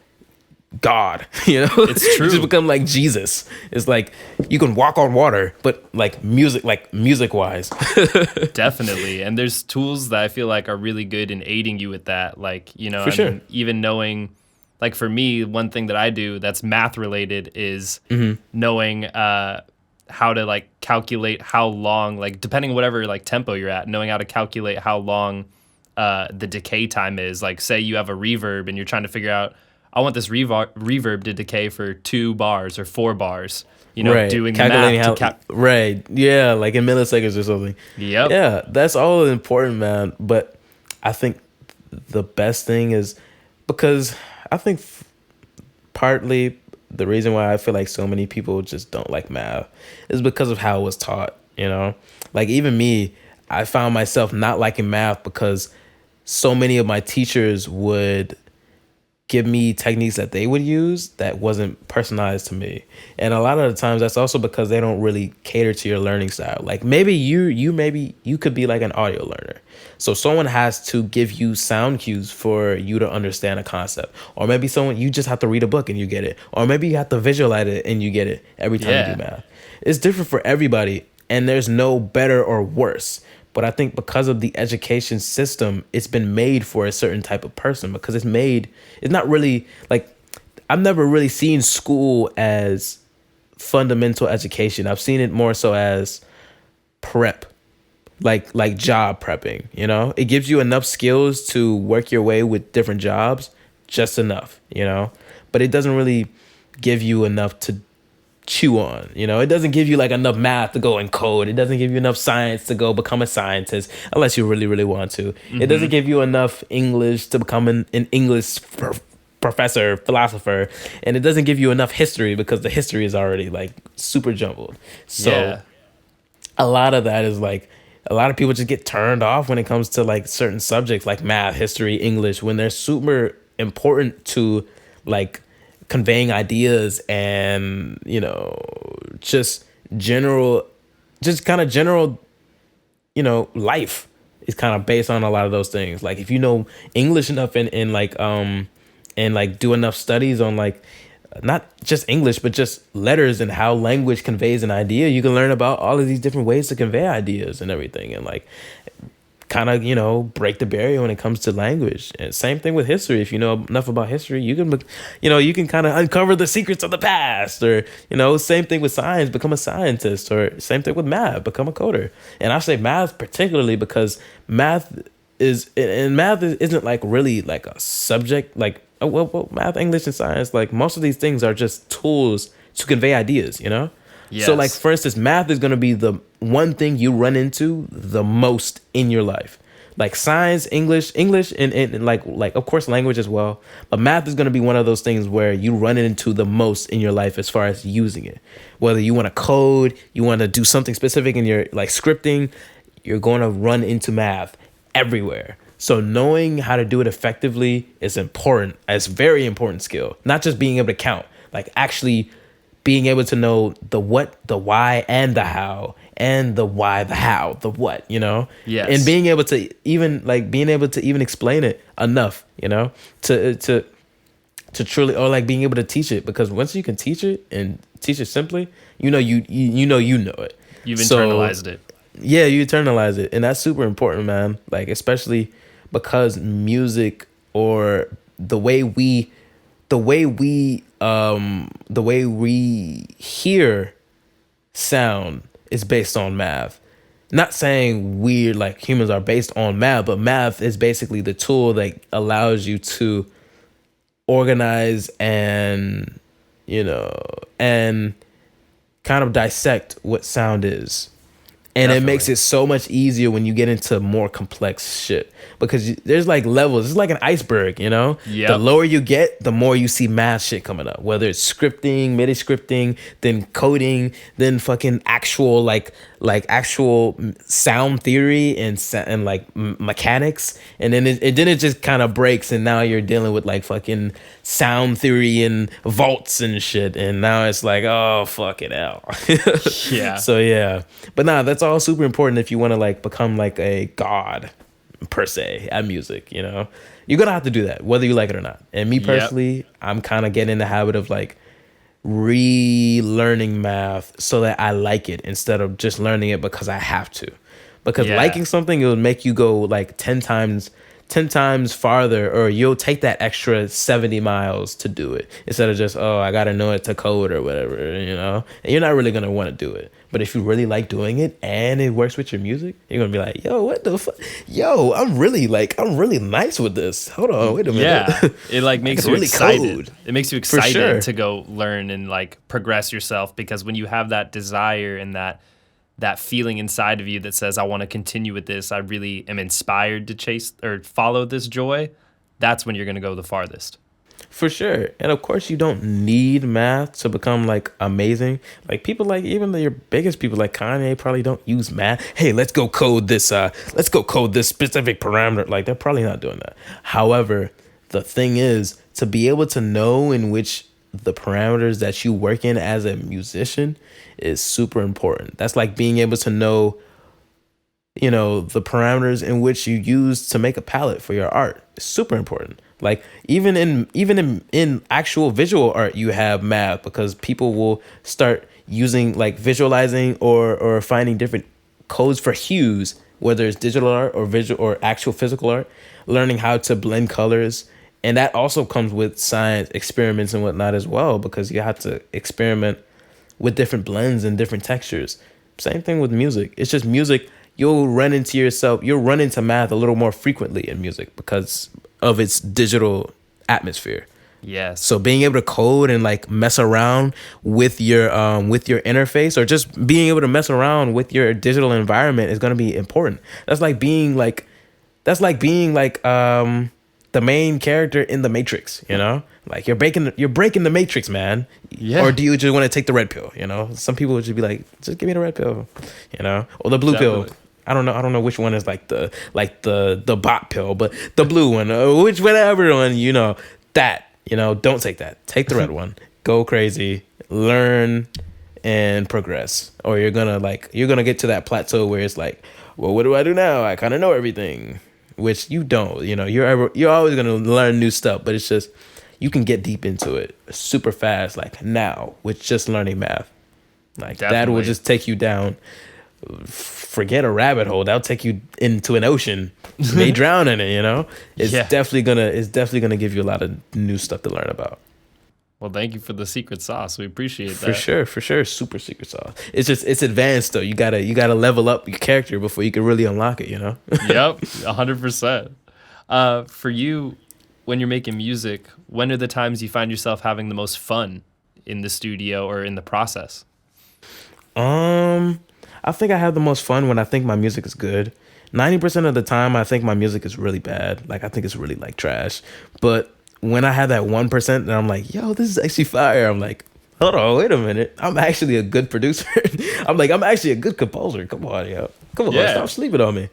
God, you know? It's true. You just become like Jesus. It's like you can walk on water, but like music wise. Definitely. And there's tools that I feel like are really good in aiding you with that. Like, you know, for sure. mean, even knowing, like for me, one thing that I do that's math related is knowing how to like calculate how long, like depending on whatever like tempo you're at, knowing how to calculate how long the decay time is. Like say you have a reverb and you're trying to figure out, I want this reverb to decay for 2 bars or 4 bars. You know, right. doing calculating the math. Right. Yeah, like in milliseconds or something. Yep. Yeah, that's all important, man. But I think the best thing is, because I think partly the reason why I feel like so many people just don't like math is because of how it was taught, you know? Like even me, I found myself not liking math because so many of my teachers would give me techniques that they would use that wasn't personalized to me. And a lot of the times that's also because they don't really cater to your learning style. Like maybe you could be like an audio learner. So someone has to give you sound cues for you to understand a concept. Or maybe you just have to read a book and you get it. Or maybe you have to visualize it and you get it every time you do math. It's different for everybody. and there's no better or worse. But I think because of the education system, it's been made for a certain type of person, because it's not really like, I've never really seen school as fundamental education. I've seen it more so as prep, like job prepping, you know? It gives you enough skills to work your way with different jobs, just enough, you know? But it doesn't really give you enough to chew on, you know? It doesn't give you like enough math to go and code. It doesn't give you enough science to go become a scientist, unless you really, really want to. It doesn't give you enough English to become an English professor, philosopher, and it doesn't give you enough history, because the history is already like super jumbled. So a lot of that is like, a lot of people just get turned off when it comes to like certain subjects like math, history, English, when they're super important to like conveying ideas and, you know, just kind of general, you know, life is kind of based on a lot of those things. Like if you know English enough and like do enough studies on like not just English, but just letters and how language conveys an idea, you can learn about all of these different ways to convey ideas and everything, and like kind of, you know, break the barrier when it comes to language. And same thing with history. If you know enough about history, you can kind of uncover the secrets of the past. Or, you know, same thing with science, become a scientist. Or same thing with math, become a coder. And I say math particularly because math isn't like really like a subject, like math, English, and science, like most of these things are just tools to convey ideas, you know? Yes. So like, for instance, math is going to be the one thing you run into the most in your life. Like science, English, and like of course language as well. But math is going to be one of those things where you run into the most in your life as far as using it. Whether you want to code, you want to do something specific in your like scripting, you're going to run into math everywhere. So knowing how to do it effectively is important. It's a very important skill. Not just being able to count, like actually being able to know the what, the why, and the how, and the why, the how, the what, you know? Yes. And being able to even explain it enough, you know, to truly, or like being able to teach it, because once you can teach it and teach it simply, you know it. You've internalized it. Yeah, you internalize it, and that's super important, man. Like especially because music, or the way we hear sound is based on math. Not saying we like humans are based on math, but math is basically the tool that allows you to organize and, you know, and kind of dissect what sound is. And Definitely. It makes it so much easier when you get into more complex shit, because there's like levels. It's like an iceberg, you know? Yep. The lower you get, the more you see math shit coming up, whether it's scripting, MIDI scripting, then coding, then fucking actual like actual sound theory and like mechanics. And then it just kind of breaks, and now you're dealing with like fucking sound theory and vaults and shit. And now it's like, oh, fuck it out. Yeah. So yeah. But nah, that's all super important if you want to like become like a god per se at music, you know? You're gonna have to do that whether you like it or not. And me personally, I'm kind of getting in the habit of like relearning math so that I like it, instead of just learning it because I have to. Because liking something, it will make you go like 10 times farther, or you'll take that extra 70 miles to do it, instead of just, oh, I gotta know it to code or whatever, you know? And you're not really gonna want to do it. But if you really like doing it and it works with your music, you're gonna be like, yo, what the fuck? Yo, I'm really nice with this. Hold on, wait a minute. Yeah, it like makes you really excited. Code. It makes you excited to go learn and like progress yourself, because when you have that desire and that feeling inside of you that says, I want to continue with this, I really am inspired to chase or follow this joy, that's when you're going to go the farthest. For sure. And of course, you don't need math to become like amazing. Like people, like even your biggest people like Kanye probably don't use math. Hey, let's go code this specific parameter. Like they're probably not doing that. However, the thing is, to be able to know in which the parameters that you work in as a musician is super important. That's like being able to know, you know, the parameters in which you use to make a palette for your art. It's super important. Like even in actual visual art, you have math, because people will start using like visualizing or finding different codes for hues, whether it's digital art or visual or actual physical art, learning how to blend colors. And that also comes with science experiments and whatnot as well, because you have to experiment with different blends and different textures. Same thing with music. It's just music. You'll run into math a little more frequently in music because of its digital atmosphere. Yes. So being able to code and like mess around with your interface, or just being able to mess around with your digital environment, is going to be important. That's like being the main character in the Matrix, you know? Like you're breaking the Matrix, man. Yeah. Or do you just want to take the red pill, you know? Some people would just be like, just give me the red pill, you know? Or the blue pill. I don't know which one is like the bot pill, but the blue one, or whatever one, you know, that, you know, don't take that. Take the red one. Go crazy, learn and progress. Or you're gonna get to that plateau where it's like, well, what do I do now? I kind of know everything. Which you don't, you know, you're always gonna learn new stuff, but it's just, you can get deep into it super fast, like now, with just learning math. Like Definitely. That will just take you down. Forget a rabbit hole. That'll take you into an ocean. You may drown in it, you know? It's definitely gonna give you a lot of new stuff to learn about. Well, thank you for the secret sauce. We appreciate that. For sure. Super secret sauce. It's advanced though. You gotta level up your character before you can really unlock it, you know? Yep, 100%. For you, when you're making music, when are the times you find yourself having the most fun in the studio or in the process? I think I have the most fun when I think my music is good. 90% of the time, I think my music is really bad. Like, I think it's really like trash. But when I have that 1%, and I'm like, yo, this is actually fire. I'm like, hold on, wait a minute. I'm actually a good producer. I'm actually a good composer. Come on, yo. Come on, stop sleeping on me.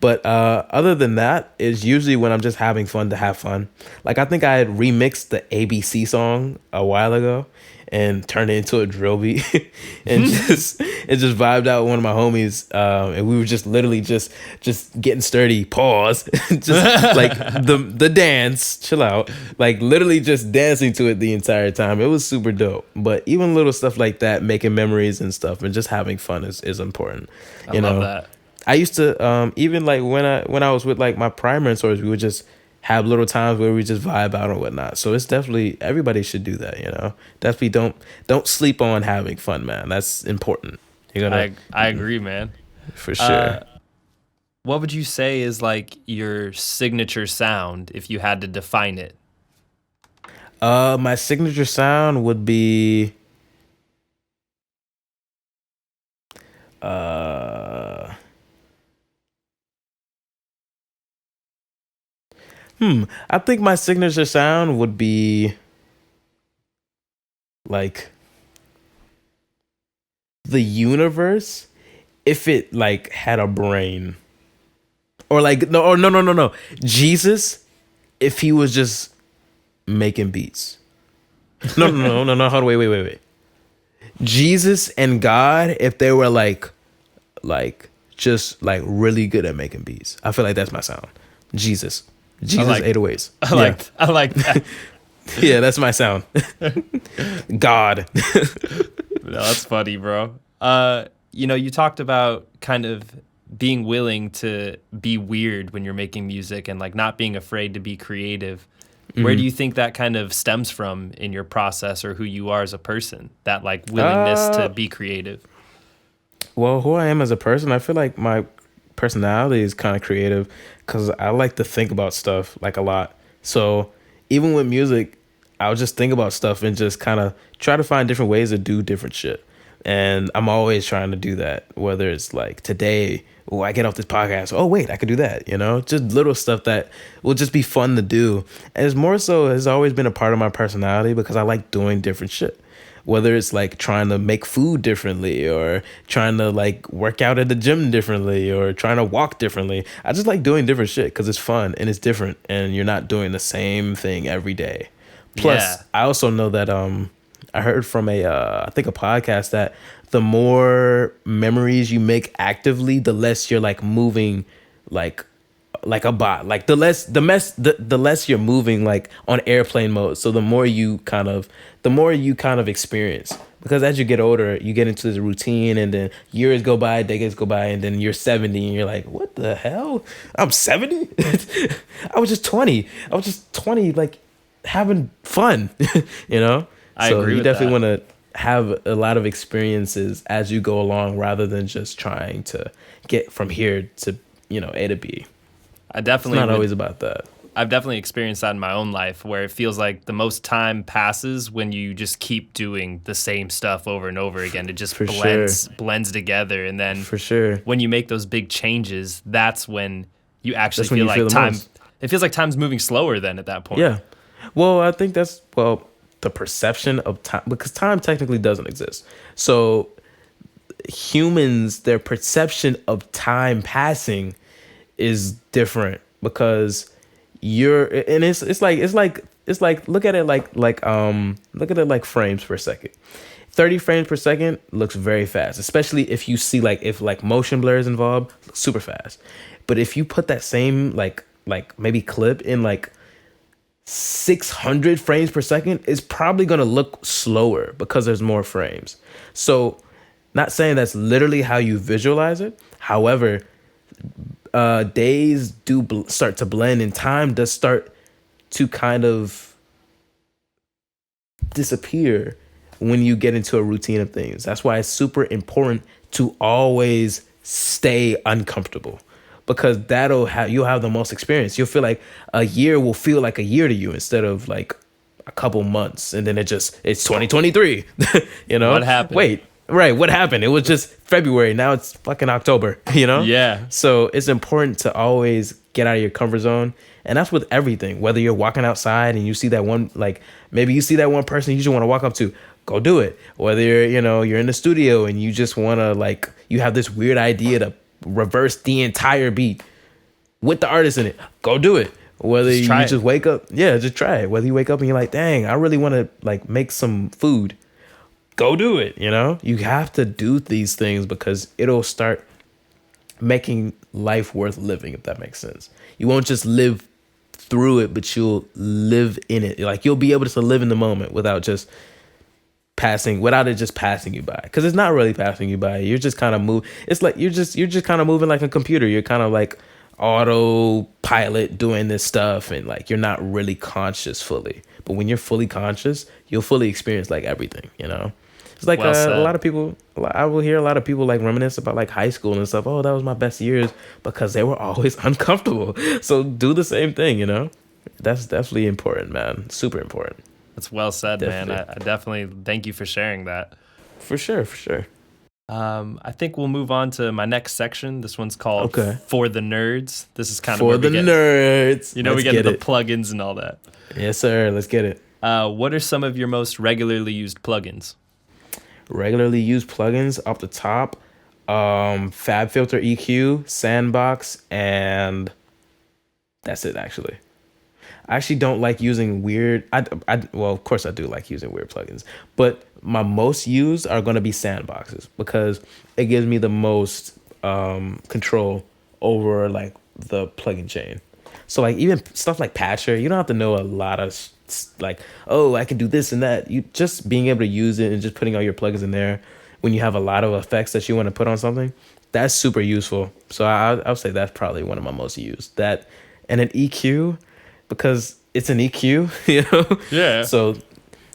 But other than that, it's usually when I'm just having fun to have fun. Like, I think I had remixed the ABC song a while ago and turned it into a drill beat and just vibed out with one of my homies. And we were just literally just getting sturdy, pause, just like the dance, chill out, like literally just dancing to it the entire time. It was super dope. But even little stuff like that, making memories and stuff and just having fun is important. I love that. I used to even like when I was with like my prior mentors, we would just have little times where we just vibe out or whatnot. So it's definitely, everybody should do that, you know. Definitely don't sleep on having fun, man. That's important. I agree, man. For sure. What would you say is like your signature sound if you had to define it? My signature sound would be I think my signature sound would be like the universe if it like had a brain. Or like no. Jesus if he was just making beats. No. Hold on, wait. Jesus and God if they were like just like really good at making beats. I feel like that's my sound. Jesus 808s. I like that. Yeah, that's my sound. God. No, that's funny, bro. You know, you talked about kind of being willing to be weird when you're making music and like not being afraid to be creative. Mm-hmm. Where do you think that kind of stems from in your process or who you are as a person? That like willingness to be creative? Well, who I am as a person, I feel like my personality is kind of creative because I like to think about stuff like a lot. So even with music, I'll just think about stuff and just kind of try to find different ways to do different shit. And I'm always trying to do that, whether it's like today, I get off this podcast. Oh, wait, I could do that. You know, just little stuff that will just be fun to do. And it's more so has always been a part of my personality because I like doing different shit. Whether it's like trying to make food differently or trying to like work out at the gym differently or trying to walk differently. I just like doing different shit because it's fun and it's different and you're not doing the same thing every day. Plus, I also know that I heard from I think a podcast that the more memories you make actively, the less you're like moving like a bot. Like the less you're moving like on airplane mode. So the more you kind of experience Because as you get older, you get into the routine, and then years go by, decades go by, and then you're 70, and you're like, what the hell? I'm 70? I was just 20. I was just 20, like, having fun, you know? I So agree you with definitely that. want to have a lot of experiences as you go along rather than just trying to get from here to, A to B. I It's definitely not would. always about that. I've definitely experienced that in my own life where it feels like the most time passes when you just keep doing the same stuff over and over again. It just For sure. blends together, and then For sure. when you make those big changes, that's when you actually That's when feel you feel like the time most. it feels like time's moving slower then at that point. Yeah. Well, I think the perception of time, because time technically doesn't exist. So humans, their perception of time passing is different because and it's like look at it like frames per second. 30 frames per second looks very fast, especially if you see if motion blur is involved, looks super fast. But if you put that same maybe clip in 600 frames per second, it's probably going to look slower because there's more frames. So not saying that's literally how you visualize it. However, days do start to blend, and time does start to kind of disappear when you get into a routine of things. That's why it's super important to always stay uncomfortable, because you'll have the most experience. You'll feel like a year will feel like a year to you instead of like a couple months, and then it's 2023. What happened? Wait, right, what happened? It was just February, now it's fucking October. Yeah. So it's important to always get out of your comfort zone. And that's with everything. Whether you're walking outside and you see that one, maybe you see that one person you just want to walk up to, go do it. Whether you're in the studio and you just want to you have this weird idea to reverse the entire beat with the artist in it, go do it. Whether Just try it. just wake up, yeah, just try it. Whether you wake up and you're like, dang, I really want to make some food, go do it. You have to do these things because it'll start making life worth living, if that makes sense. You won't just live through it, but you'll live in it. You'll be able to live in the moment without it just passing you by, because it's not really passing you by. You're just kind of move. It's like you're just kind of moving like a computer. You're kind of like autopilot doing this stuff, and you're not really conscious fully. But when you're fully conscious, you'll fully experience everything. It's like Well said. a lot of people. I will hear a lot of people reminisce about high school and stuff. Oh, that was my best years, because they were always uncomfortable. So do the same thing. That's definitely important, man. Super important. That's well said, man. Definitely. I definitely thank you for sharing that. For sure. For sure. I think we'll move on to my next section. This one's called Okay. For the Nerds. This is kind of For where the we get, nerds. we Let's get into it. the plugins and all that. Yes, sir. Let's get it. What are some of your most regularly used plugins? Regularly used plugins off the top. FabFilter EQ, Sandbox, and that's it, actually. I actually don't like using weird. Well, of course I do like using weird plugins, but my most used are going to be Sandboxes, because it gives me the most control over the plugin chain. So even stuff like Patcher, you don't have to know a lot of oh, I can do this and that. You just being able to use it and just putting all your plugins in there when you have a lot of effects that you want to put on something, that's super useful. So I'll say that's probably one of my most used. That and an EQ, because it's an EQ, Yeah. So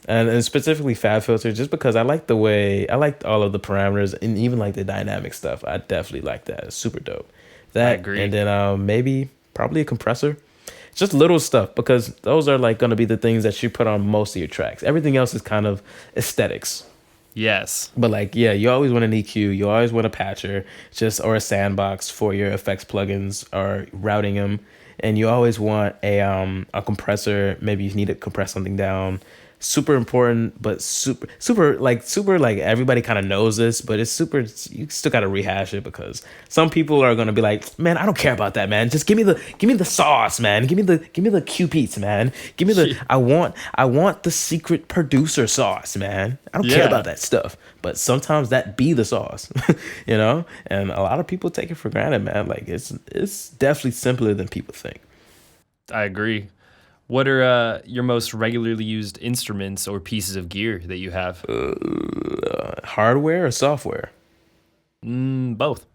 and specifically FabFilter, just because I like all of the parameters and even the dynamic stuff. I definitely like that. It's super dope. That, I agree. And then maybe probably a compressor. Just little stuff, because those are going to be the things that you put on most of your tracks. Everything else is kind of aesthetics. Yes. But you always want an EQ, you always want a patcher, or a Sandbox for your effects plugins or routing them, and you always want a compressor. Maybe you need to compress something down. Super important, but super everybody kind of knows this, but it's super. You still got to rehash it, because some people are gonna be like, "Man, I don't care about that, man. Just give me the sauce, man. Give me the QPs, man. Give me the I want the secret producer sauce, man. I don't care Yeah. about that stuff." But sometimes that be the sauce, And a lot of people take it for granted, man. It's definitely simpler than people think. I agree. What are your most regularly used instruments or pieces of gear that you have? Hardware or software? Both.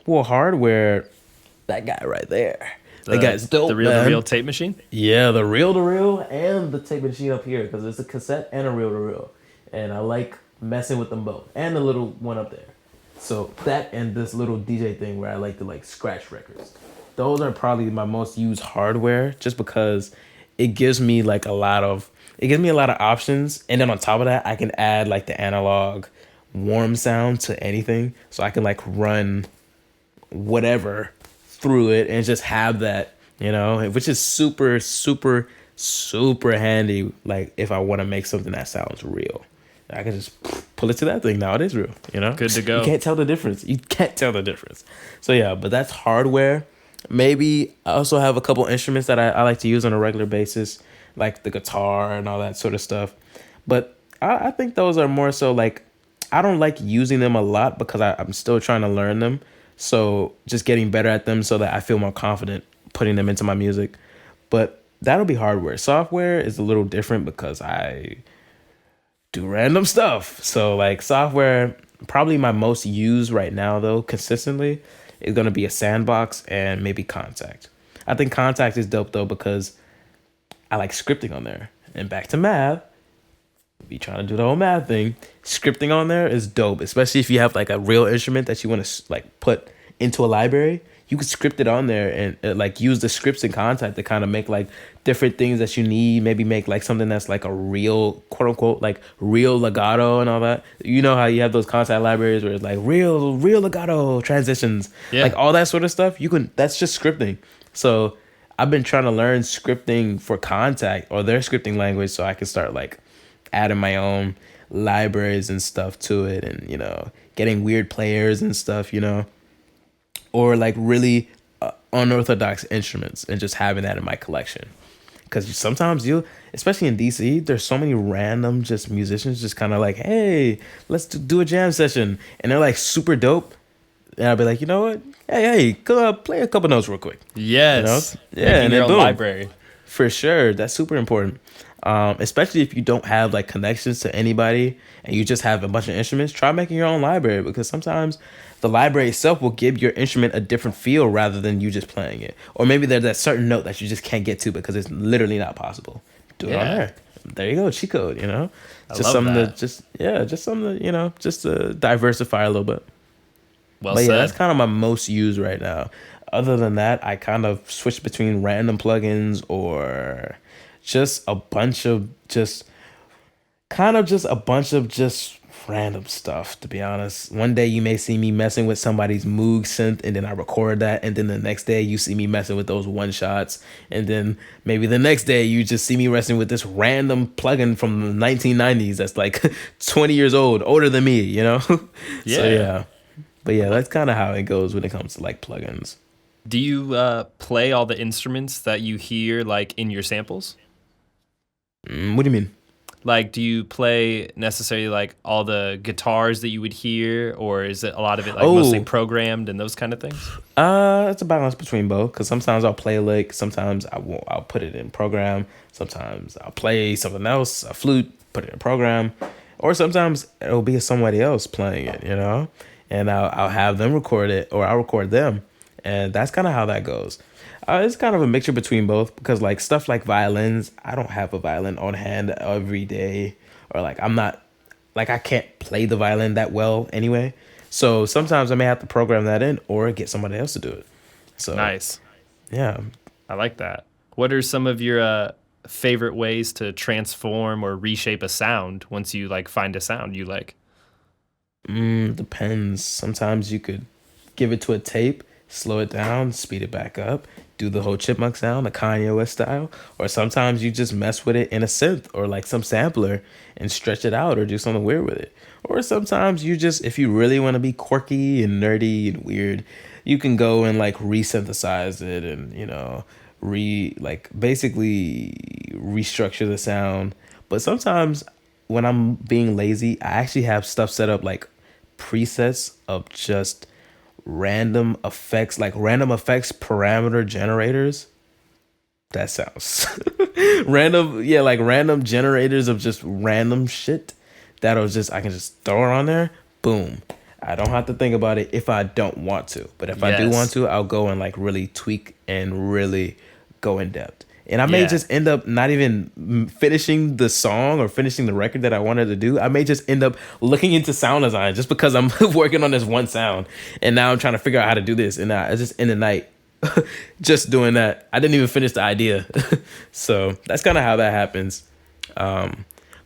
Well, hardware, that guy right there. That guy's The dope, reel to reel man. tape machine? Yeah, the reel to reel and the tape machine up here because it's a cassette and a reel to reel, and I like messing with them both and the little one up there. So that and this little DJ thing where I like to like scratch records. Those are probably my most used hardware just because it gives me like a lot of options, and then on top of that I can add like the analog warm sound to anything, so I can like run whatever through it and just have that, which is super, super, super handy. Like if I want to make something that sounds real, I can just pull it to that thing. Now it is real. Good to You go. can't tell the difference. You can't tell the difference. So yeah, but that's hardware. Maybe I also have a couple instruments that I like to use on a regular basis, like the guitar and all that sort of stuff. But I think those are more so like, I don't like using them a lot because I'm still trying to learn them. So just getting better at them so that I feel more confident putting them into my music. But that'll be hardware. Software is a little different because I do random stuff. So like software, probably my most used right now though, consistently, is gonna be a Sandbox and maybe Contact. I think Contact is dope though because I like scripting on there. And back to math, be trying to do the whole math thing. Scripting on there is dope, especially if you have like a real instrument that you want to like put into a library. You could script it on there and like use the scripts in Contact to kind of make like different things that you need. Maybe make like something that's like a real quote unquote like real legato and all that. You know how you have those Contact libraries where it's like real legato transitions, like all that sort of stuff. That's just scripting. So I've been trying to learn scripting for Contact or their scripting language so I can start like adding my own libraries and stuff to it, and getting weird players and stuff, or like really unorthodox instruments and just having that in my collection. Because sometimes especially in DC, there's so many random just musicians just kind of like, hey, let's do a jam session, and they're like super dope, and I'll be like, you know what, hey, go play a couple notes real quick. Yes. Yeah, and your then own boom. library. For sure, that's super important. Especially if you don't have like connections to anybody and you just have a bunch of instruments, try making your own library, because sometimes the library itself will give your instrument a different feel rather than you just playing it. Or maybe there's that certain note that you just can't get to because it's literally not possible. Do it on there. There you go, cheat code, I love that. just something to, just to diversify a little bit. Well But said. yeah, that's kind of my most used right now. Other than that, I kind of switch between random plugins or just a bunch of just random stuff, to be honest. One day you may see me messing with somebody's Moog synth and then I record that, and then the next day you see me messing with those one shots, and then maybe the next day you just see me messing with this random plugin from the 1990s that's like 20 years old, older than me, Yeah. So yeah. But yeah, that's kind of how it goes when it comes to like plugins. Do you play all the instruments that you hear like in your samples? What do you mean? Like, do you play necessarily like all the guitars that you would hear, or is it a lot of it like mostly programmed and those kind of things? It's a balance between both, because sometimes I'll play a lick, sometimes I'll put it in program, sometimes I'll play something else, a flute, put it in program, or sometimes it'll be somebody else playing it, and I'll have them record it, or I'll record them, and that's kind of how that goes. It's kind of a mixture between both, because like stuff like violins, I don't have a violin on hand every day, or like I'm not, like I can't play the violin that well anyway. So sometimes I may have to program that in or get somebody else to do it. So Nice. yeah. I like that. What are some of your favorite ways to transform or reshape a sound once you like find a sound you like? Depends. Sometimes you could give it to a tape, slow it down, speed it back up, do the whole chipmunk sound, the Kanye West style. Or sometimes you just mess with it in a synth or like some sampler and stretch it out or do something weird with it. Or sometimes you just, if you really want to be quirky and nerdy and weird, you can go and like resynthesize it and, basically restructure the sound. But sometimes when I'm being lazy, I actually have stuff set up like presets of just random effects parameter generators. That sounds random. Yeah, like random generators of just random shit that'll just I can just throw it on there. Boom. I don't have to think about it if I don't want to. But if I do want Yes. to, I'll go and like really tweak and really go in depth. And I may Yeah. just end up not even finishing the song or finishing the record that I wanted to do. I may just end up looking into sound design just because I'm working on this one sound. And now I'm trying to figure out how to do this. And I just in the night just doing that. I didn't even finish the idea. So that's kind of how that happens.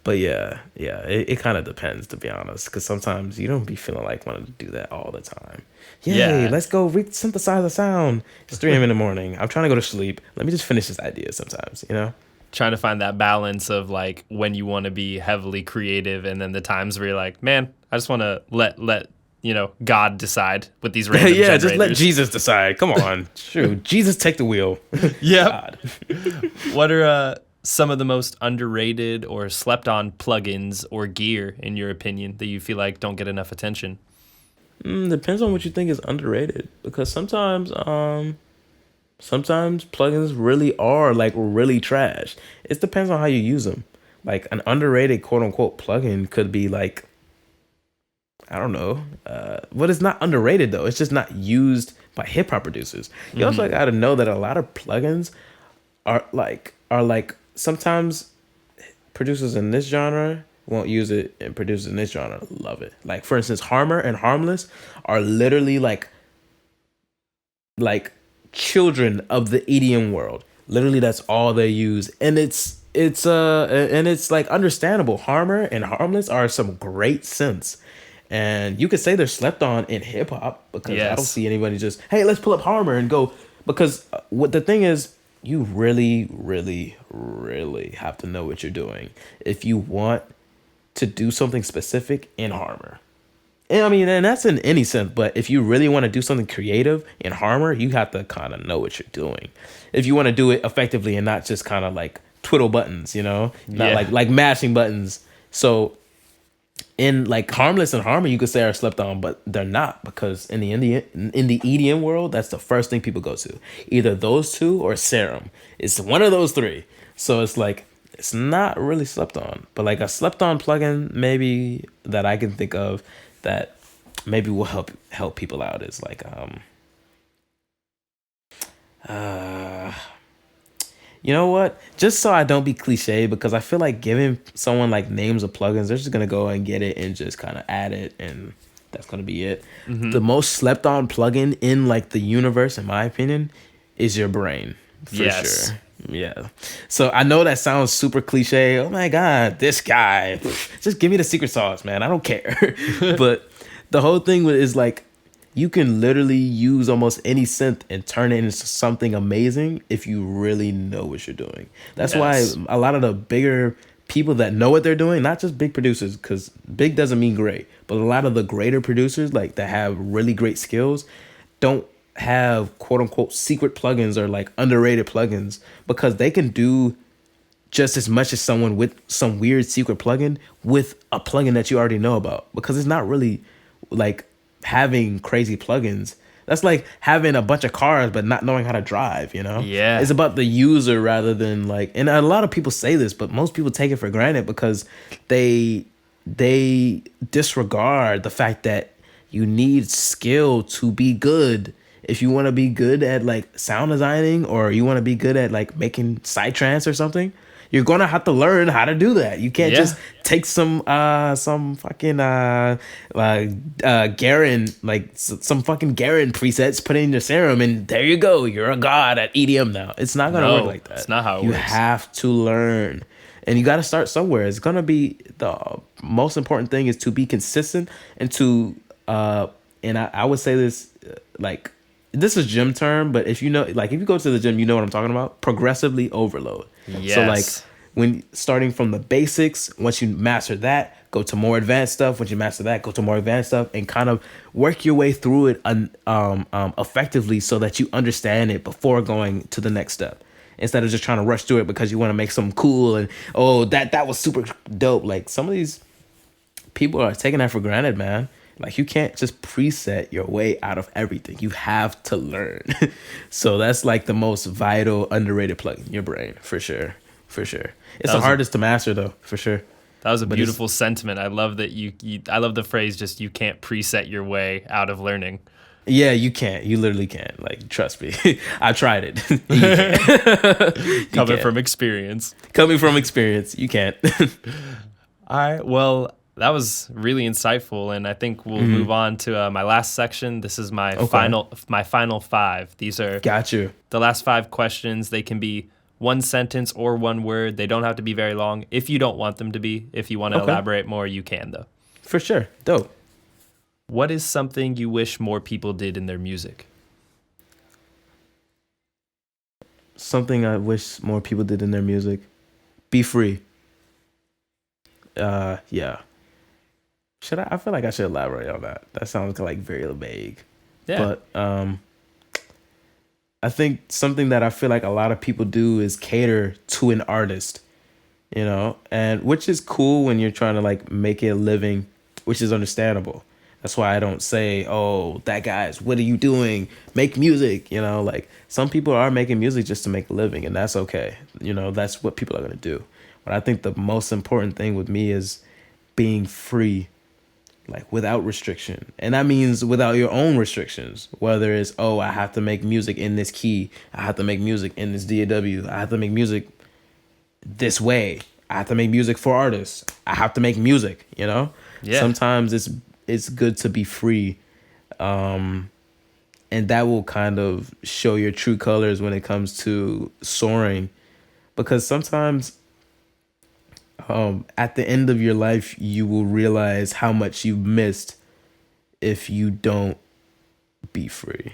But it kind of depends, to be honest, because sometimes you don't be feeling like wanting to do that all the time. Yay, Yeah. let's go synthesize a sound. It's 3 a.m. in the morning. I'm trying to go to sleep. Let me just finish this idea sometimes, you know? Trying to find that balance of like when you want to be heavily creative and then the times where you're like, man, I just want to let God decide with these random Yeah, generators. just let Jesus decide. Come on. Shoot, Jesus take the wheel. Yep. God. What are some of the most underrated or slept on plugins or gear, in your opinion, that you feel like don't get enough attention? Depends on what you think is underrated, because sometimes plugins really are like really trash. It depends on how you use them. Like an underrated quote unquote plugin could be like, I don't know, but it's not underrated though. It's just not used by hip hop producers. You also got to know that a lot of plugins are like sometimes producers in this genre won't use it, and producers in this genre love it. Like for instance, Harmer and Harmless are literally like children of the EDM world. Literally, that's all they use, and it's like understandable. Harmer and Harmless are some great synths, and you could say they're slept on in hip hop because I don't Yes. see anybody just, hey, let's pull up Harmer and go, because what the thing is, you really, really, really have to know what you're doing if you want to do something specific in Harmer. And I mean, and that's in any sense, but if you really want to do something creative in Harmer, you have to kind of know what you're doing. If you want to do it effectively and not just kind of like twiddle buttons, you know, not Yeah. like mashing buttons. So in like Harmless and Harmer, you could say are slept on, but they're not, because in the EDM world, that's the first thing people go to. Either those two or Serum. It's one of those three. So it's like, it's not really slept on. But like a slept on plugin maybe that I can think of that maybe will help people out is like you know what? Just so I don't be cliche, because I feel like giving someone like names of plugins, they're just gonna go and get it and just kind of add it, and that's gonna be it. The most slept on plugin in like the universe, in my opinion, is Your Brain, for Yes. sure. Yeah. So I know that sounds super cliche. Oh my God, this guy. Just give me the secret sauce, man. I don't care. But the whole thing is like, you can literally use almost any synth and turn it into something amazing if you really know what you're doing. That's Yes. why a lot of the bigger people that know what they're doing, not just big producers, because big doesn't mean great, but a lot of the greater producers like that have really great skills don't have quote unquote secret plugins or like underrated plugins, because they can do just as much as someone with some weird secret plugin with a plugin that you already know about, because it's not really like having crazy plugins. That's like having a bunch of cars but not knowing how to drive, you know? Yeah. It's about the user rather than like, and a lot of people say this, but most people take it for granted because they disregard the fact that you need skill to be good. If you want to be good at like sound designing, or you want to be good at like making psytrance or something, you're gonna have to learn how to do that. You can't just take some fucking Garen, like some fucking Garen presets, put it in your Serum, and there you go. You're a god at EDM now. It's not gonna work like that. It's not how it you works. have to learn, and you got to start somewhere. It's gonna be the most important thing is to be consistent and to and I would say this like, this is gym term, but if you know, like if you go to the gym, you know what I'm talking about. Progressively overload. Yes. So like when starting from the basics, once you master that, go to more advanced stuff. Once you master that, go to more advanced stuff, and kind of work your way through it effectively so that you understand it before going to the next step. Instead of just trying to rush through it because you want to make something cool and that was super dope. Like some of these people are taking that for granted, man. Like you can't just preset your way out of everything. You have to learn. So that's like the most vital, underrated plug in your brain, for sure. For sure. It's the hardest to master though, for sure. That was a beautiful sentiment. I love that I love the phrase just you can't preset your way out of learning. Yeah, you can't. You literally can't. Like, trust me. I tried it. You Coming can't. from experience. Coming from experience, you can't. All right. Well, that was really insightful, and I think we'll move on to my last section. This is my final five. These are Got you. the last five questions. They can be one sentence or one word. They don't have to be very long. If you don't want them to be, if you want to elaborate more, you can though. For sure. Dope. What is something you wish more people did in their music? Something I wish more people did in their music. Be free. Yeah. I feel like I should elaborate on that. That sounds like very vague. Yeah. But I think something that I feel like a lot of people do is cater to an artist, and which is cool when you're trying to like make it a living, which is understandable. That's why I don't say, oh, that guy's, what are you doing? Make music, like some people are making music just to make a living, and that's okay. That's what people are going to do. But I think the most important thing with me is being free, like without restriction. And that means without your own restrictions, whether it's, oh, I have to make music in this key. I have to make music in this DAW. I have to make music this way. I have to make music for artists. I have to make music, Yeah. Sometimes it's good to be free. And that will kind of show your true colors when it comes to soaring. Because sometimes at the end of your life, you will realize how much you missed if you don't be free.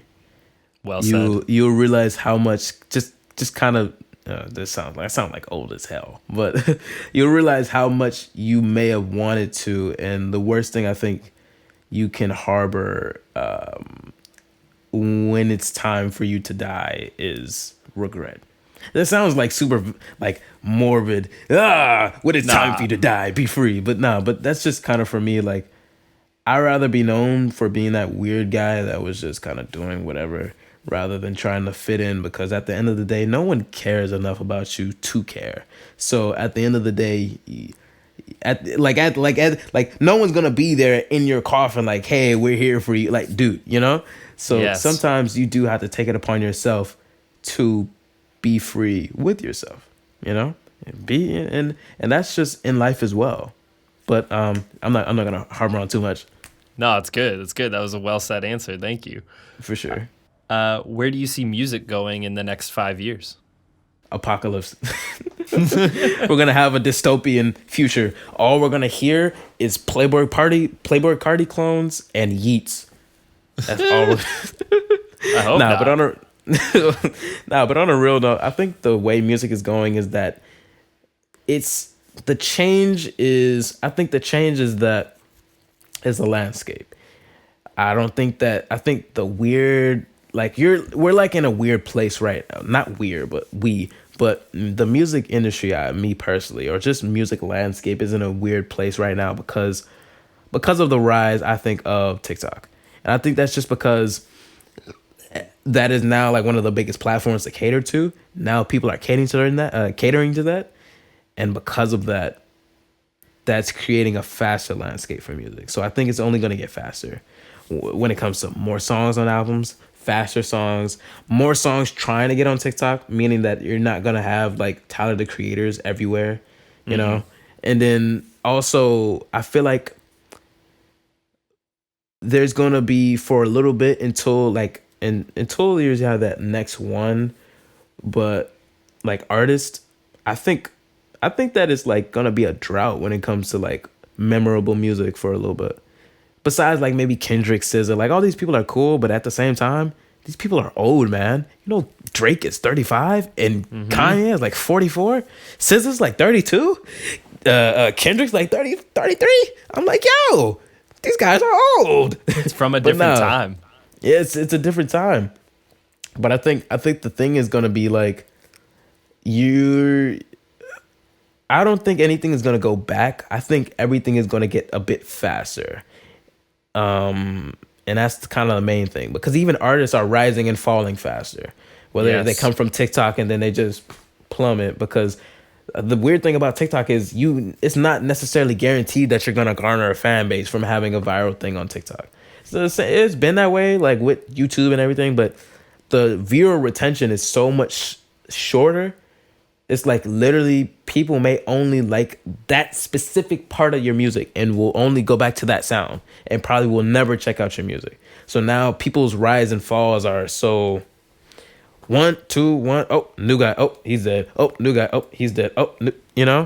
Well said. You'll realize how much just kind of I sound like old as hell, but you'll realize how much you may have wanted to, and the worst thing I think you can harbor when it's time for you to die is regret. That sounds like super like morbid. When it's time for you to die, be free. But but that's just kind of for me. Like, I'd rather be known for being that weird guy that was just kind of doing whatever rather than trying to fit in, because at the end of the day, no one cares enough about you to care. So at the end of the day, no one's gonna be there in your coffin like, hey, we're here for you, like, dude, So yes. Sometimes you do have to take it upon yourself to be free with yourself, and that's just in life as well. But I'm not gonna harbor on too much. No, it's good. It's good. That was a well said answer. Thank you. For sure. Where do you see music going in the next 5 years? Apocalypse. We're gonna have a dystopian future. All we're gonna hear is Playboy Cardi clones and Yeats. That's all. I hope not. But on a real note, I think the way music is going is that the change is that is the landscape. I think the weird, like we're like in a weird place right now. Not weird, but the music industry, me personally, or just music landscape is in a weird place right now because of the rise, I think, of TikTok. And I think that's just because that is now like one of the biggest platforms to cater to. Now people are catering to that. And because of that, that's creating a faster landscape for music. So I think it's only going to get faster when it comes to more songs on albums, faster songs, more songs trying to get on TikTok, meaning that you're not going to have like talented creators everywhere, you know? And then also I feel like there's going to be for a little bit until you have that next one, but like artists, I think that it's like going to be a drought when it comes to like memorable music for a little bit. Besides like maybe Kendrick, SZA, like all these people are cool, but at the same time, these people are old, man. Drake is 35 and Kanye is like 44. SZA's like 32. Kendrick's like 33. I'm like, yo, these guys are old. It's from a different time. Yeah, it's a different time. But I think the thing is gonna be like I don't think anything is gonna go back. I think everything is gonna get a bit faster. And that's kind of the main thing, because even artists are rising and falling faster, whether they come from TikTok and then they just plummet. Because the weird thing about TikTok is it's not necessarily guaranteed that you're going to garner a fan base from having a viral thing on TikTok. So it's been that way, like with YouTube and everything, but the viewer retention is so much shorter. It's like literally people may only like that specific part of your music and will only go back to that sound and probably will never check out your music. So now people's rise and falls are so 1, 2, 1. Oh, new guy. Oh, he's dead. Oh, new guy. Oh, he's dead. Oh,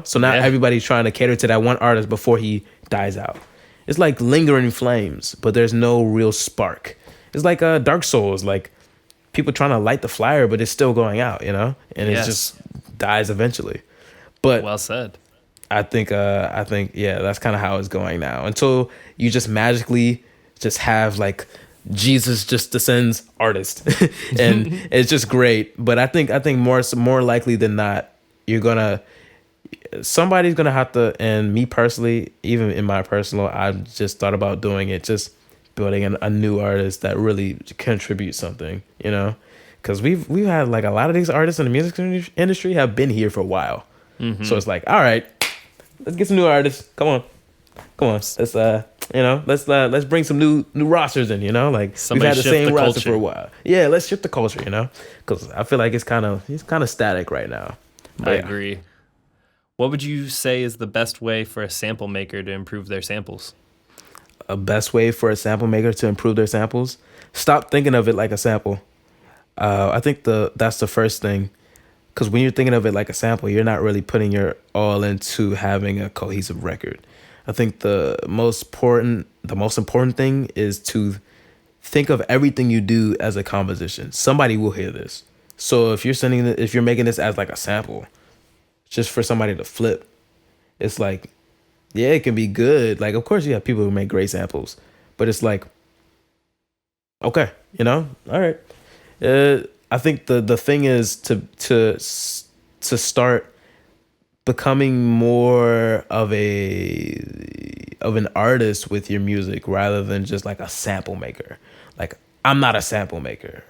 so now everybody's trying to cater to that one artist before he dies out. It's like lingering flames, but there's no real spark. It's like Dark Souls, like people trying to light the fire, but it's still going out, and it just dies eventually. But well said. I think that's kind of how it's going now, until you just magically just have like Jesus just descends artist and it's just great. But I think more likely than not, somebody's gonna have to, and me personally, even in my personal, I just thought about doing it, just building a new artist that really contributes something, because we've had like a lot of these artists in the music industry have been here for a while. So it's like, all right, let's get some new artists. Come on, let's bring some new rosters in. Like somebody we've had the same roster culture for a while. Yeah, let's shift the culture. Because I feel like it's kind of static right now. But I agree. What would you say is the best way for a sample maker to improve their samples? A best way for a sample maker to improve their samples: stop thinking of it like a sample. I think that's the first thing, because when you're thinking of it like a sample, you're not really putting your all into having a cohesive record. I think the most important thing is to think of everything you do as a composition. Somebody will hear this. So if you're making this as like a sample, just for somebody to flip, it's like, yeah, it can be good. Like, of course you have people who make great samples, but it's like, okay, all right. I think the thing is to start becoming more of an artist with your music rather than just like a sample maker. Like, I'm not a sample maker,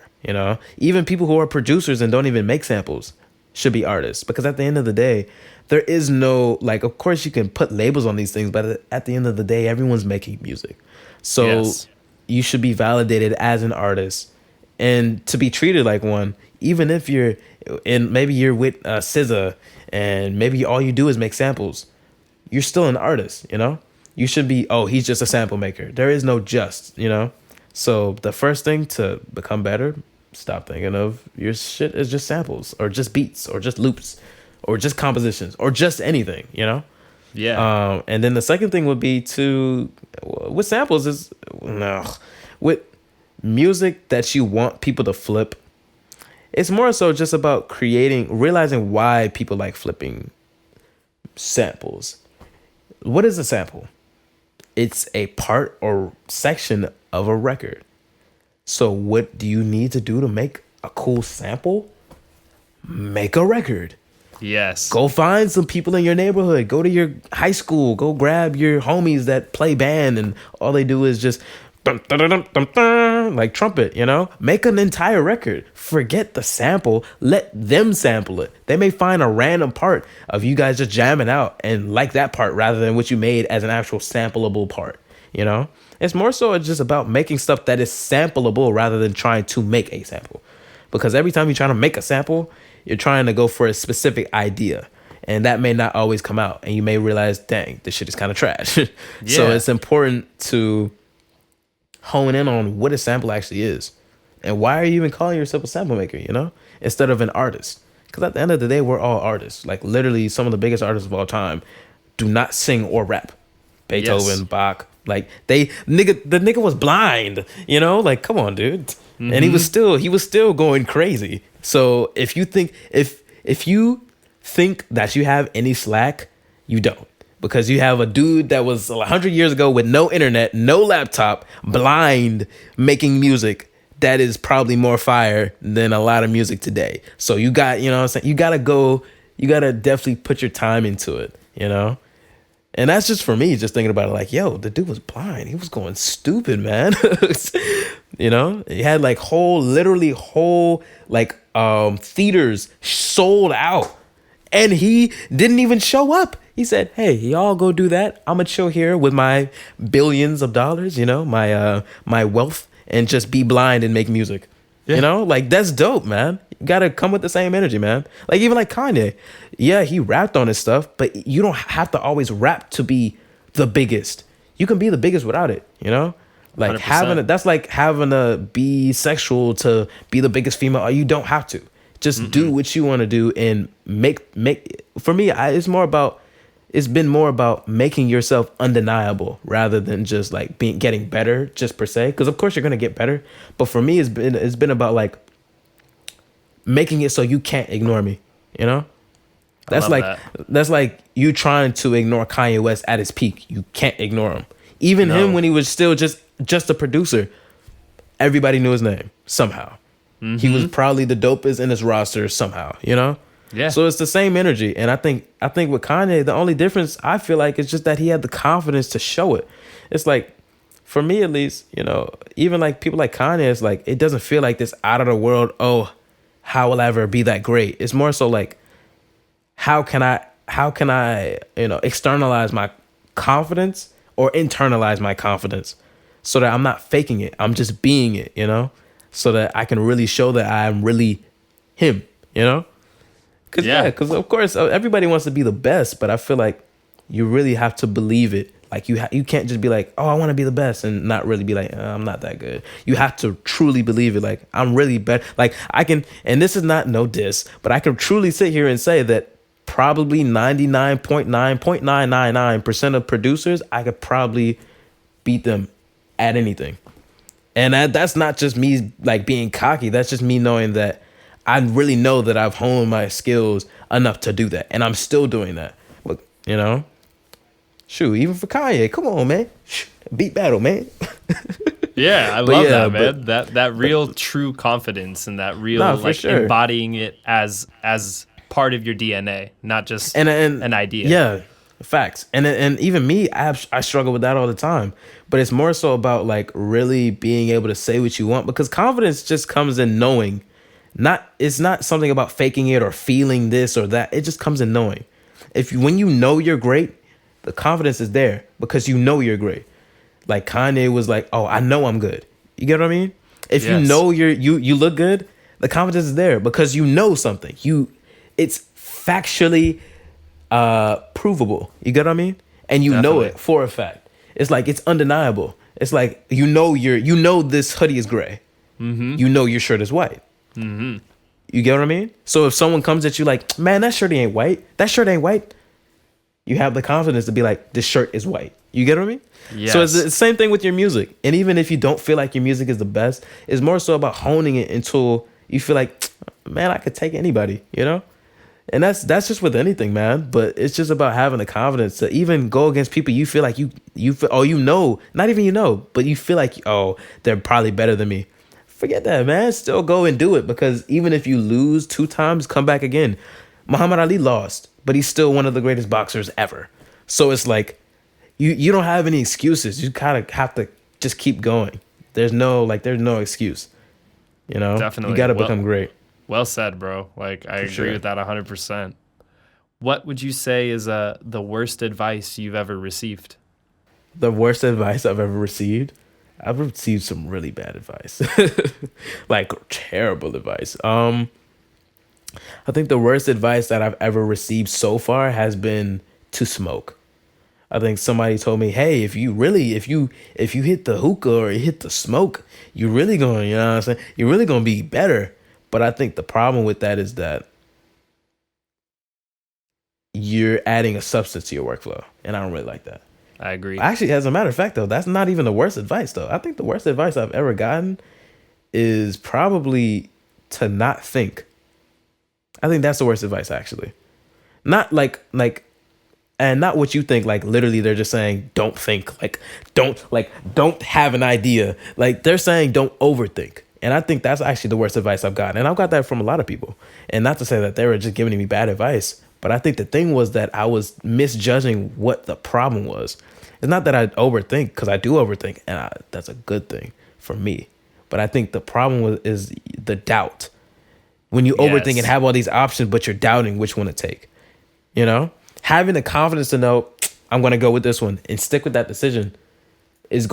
Even people who are producers and don't even make samples should be artists, because at the end of the day, there is no, like, of course you can put labels on these things, but at the end of the day, everyone's making music. So you should be validated as an artist and to be treated like one, even if maybe you're with SZA and maybe all you do is make samples. You're still an artist, You should be, he's just a sample maker. There is no just, So the first thing to become better, stop thinking of your shit as just samples or just beats or just loops or just compositions or just anything, Yeah. And then the second thing would be with samples with music that you want people to flip. It's more so just about realizing why people like flipping samples. What is a sample? It's a part or section of a record. So what do you need to do to make a cool sample? Make a record. Yes. Go find some people in your neighborhood. Go to your high school. Go grab your homies that play band and all they do is just dum, dum, dum, dum, dum, dum, like trumpet, Make an entire record. Forget the sample. Let them sample it. They may find a random part of you guys just jamming out and like that part rather than what you made as an actual sampleable part, It's more so just about making stuff that is sampleable rather than trying to make a sample. Because every time you're trying to make a sample, you're trying to go for a specific idea. And that may not always come out. And you may realize, dang, this shit is kind of trash. So it's important to hone in on what a sample actually is. And why are you even calling yourself a sample maker, Instead of an artist. Because at the end of the day, we're all artists. Like literally some of the biggest artists of all time do not sing or rap. Beethoven, Bach. Like the nigga was blind, like, come on, dude. Mm-hmm. And he was still going crazy. So if you think that you have any slack, you don't, because you have a dude that was 100 years ago with no internet, no laptop, blind, making music that is probably more fire than a lot of music today. So you got, you gotta definitely put your time into it, And that's just for me, just thinking about it, like, yo, the dude was blind. He was going stupid, man. You know, he had like literally whole like theaters sold out, and he didn't even show up. He said, "Hey, y'all go do that. I'm gonna chill here with my billions of dollars, you know, my wealth, and just be blind and make music." Yeah. You know, like that's dope, man. You gotta come with the same energy, man. Like even like Kanye, yeah, he rapped on his stuff, but you don't have to always rap to be the biggest. You can be the biggest without it, you know. Like 100%. that's like having a be sexual to be the biggest female. You don't have to. Just do what you want to do and make. For me, it's been more about making yourself undeniable rather than just like getting better just per se. Because of course you're gonna get better, but for me, it's been about like making it so you can't ignore me. You know, that's like you trying to ignore Kanye West at his peak. You can't ignore him. Even him when he was still just a producer, everybody knew his name somehow. He was probably the dopest in his roster somehow, you know? Yeah. So it's the same energy. And I think with Kanye, the only difference I feel like is just that he had the confidence to show it. It's like, for me at least, you know, even like people like Kanye, it's like, it doesn't feel like this out of the world, oh, how will I ever be that great? It's more so like, how can I, you know, externalize my confidence or internalize my confidence so that I'm not faking it. I'm just being it, you know, so that I can really show that I'm really him, you know? Because of course, everybody wants to be the best, but I feel like you really have to believe it. Like you can't just be like, oh, I want to be the best and not really be like, I'm not that good. You have to truly believe it. Like, I'm really better. Like I can, and this is not no diss, but I can truly sit here and say that probably 99.999% of producers, I could probably beat them at anything. And that's not just me like being cocky. That's just me knowing that I really know that I've honed my skills enough to do that. And I'm still doing that. But, you know, shoot, even for Kanye, come on, man. Beat battle, man. Yeah, I love that, man. That real true confidence and that real embodying it as part of your DNA, not just an idea. Yeah, facts. And even me, I struggle with that all the time. But it's more so about like really being able to say what you want, because confidence just comes in knowing. It's not something about faking it or feeling this or that. It just comes in knowing. When you know you're great, the confidence is there because you know you're great. Like Kanye was like, oh, I know I'm good. You get what I mean? If you know you look good, the confidence is there because you know something. It's factually provable. You get what I mean? And you know it for a fact. It's like it's undeniable. It's like you know this hoodie is gray. Mm-hmm. You know your shirt is white. Mm-hmm. You get what I mean? So if someone comes at you like, man, that shirt ain't white. That shirt ain't white. You have the confidence to be like, this shirt is white. You get what I mean? Yes. So it's the same thing with your music. And even if you don't feel like your music is the best, it's more so about honing it until you feel like, man, I could take anybody, you know? And that's just with anything, man. But it's just about having the confidence to even go against people you feel like you feel, oh, you know, not even you know, but you feel like, oh, they're probably better than me. Forget that, man. Still go and do it, because even if you lose 2 times, come back again. Muhammad Ali lost, but he's still one of the greatest boxers ever. So it's like you don't have any excuses. You kind of have to just keep going. There's no excuse. You know, definitely. You got to become great. Well said, bro. Like I agree with that 100%. What would you say is the worst advice you've ever received? The worst advice I've ever received? I've received some really bad advice. Like terrible advice. I think the worst advice that I've ever received so far has been to smoke. I think somebody told me, hey, if you hit the hookah or you hit the smoke, you're really going, you know what I'm saying? You're really going to be better. But I think the problem with that is that you're adding a substance to your workflow. And I don't really like that. I agree. Actually, as a matter of fact, though, that's not even the worst advice, though. I think the worst advice I've ever gotten is probably to not think. I think that's the worst advice, actually. Not like, and not what you think. Like literally, they're just saying don't think. Don't have an idea. Like they're saying don't overthink. And I think that's actually the worst advice I've gotten. And I've got that from a lot of people. And not to say that they were just giving me bad advice, But I think the thing was that I was misjudging what the problem was. It's not that I overthink, because I do overthink, and that's a good thing for me. But I think the problem is the doubt. When you overthink and have all these options, but you're doubting which one to take. You know? Having the confidence to know, I'm going to go with this one and stick with that decision is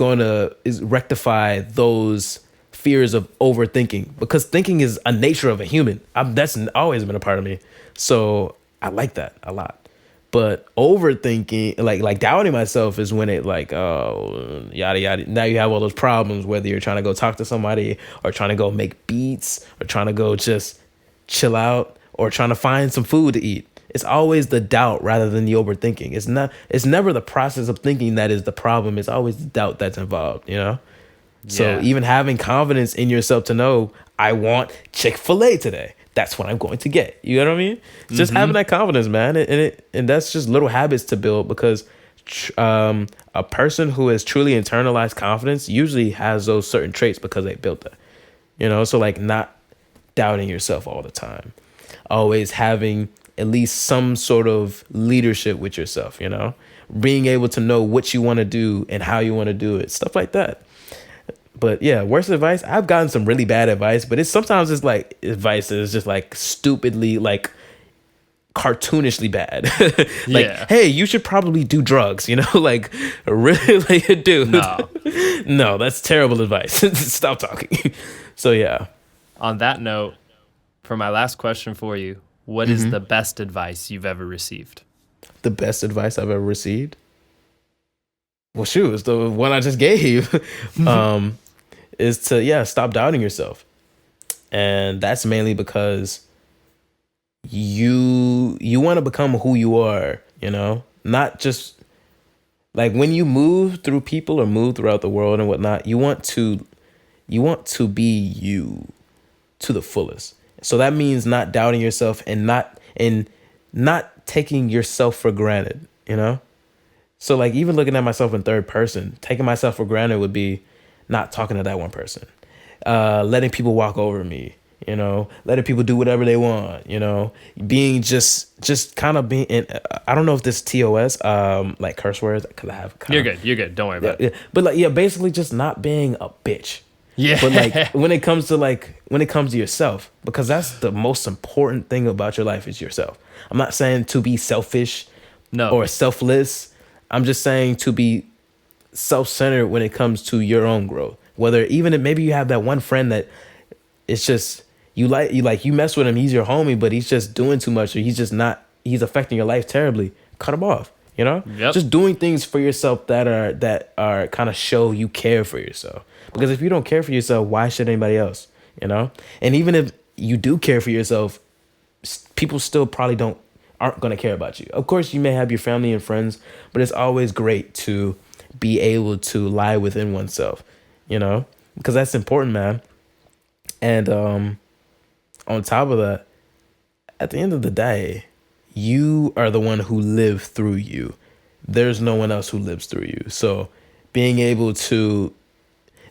rectify those fears of overthinking, because thinking is a nature of a human. That's always been a part of me. So I like that a lot. But overthinking, like doubting myself, is when it like, oh, yada, yada. Now you have all those problems, whether you're trying to go talk to somebody or trying to go make beats or trying to go just chill out or trying to find some food to eat. It's always the doubt rather than the overthinking. It's never the process of thinking that is the problem. It's always the doubt that's involved, you know? Yeah. So even having confidence in yourself to know, I want Chick-fil-A today. That's what I'm going to get. You know what I mean? Just having that confidence, man. And that's just little habits to build, because a person who has truly internalized confidence usually has those certain traits because they built that. You know, so like not doubting yourself all the time. Always having at least some sort of leadership with yourself, you know, being able to know what you want to do and how you want to do it, stuff like that. But yeah, worst advice, I've gotten some really bad advice, but sometimes it's like advice that is just like stupidly, like cartoonishly bad. Like, hey, you should probably do drugs, you know, like really, like, dude, no, that's terrible advice. Stop talking. So yeah. On that note, for my last question for you, what is the best advice you've ever received? The best advice I've ever received? Well, shoot, it's the one I just gave. Is to, stop doubting yourself. And that's mainly because you want to become who you are, you know? Not just, like, when you move through people or move throughout the world and whatnot, you want to be you to the fullest. So that means not doubting yourself and not taking yourself for granted, you know? So like even looking at myself in third person, taking myself for granted would be not talking to that one person, letting people walk over me, you know, letting people do whatever they want, you know, being just kind of being in, I don't know if this TOS, like curse words, because I have. You're good. Don't worry about it. Yeah. But like, basically just not being a bitch. Yeah. But like when it comes to yourself, because that's the most important thing about your life is yourself. I'm not saying to be selfish or selfless. I'm just saying to be self-centered when it comes to your own growth. Whether even if maybe you have that one friend that it's just you mess with him, he's your homie, but he's just doing too much, or he's affecting your life terribly. Cut him off. You know, just doing things for yourself that are kind of show you care for yourself. Because if you don't care for yourself, why should anybody else? You know, and even if you do care for yourself, people still probably aren't going to care about you. Of course, you may have your family and friends, but it's always great to be able to lie within oneself. You know, because that's important, man. And on top of that, at the end of the day, you are the one who lived through you. There's no one else who lives through you. So being able to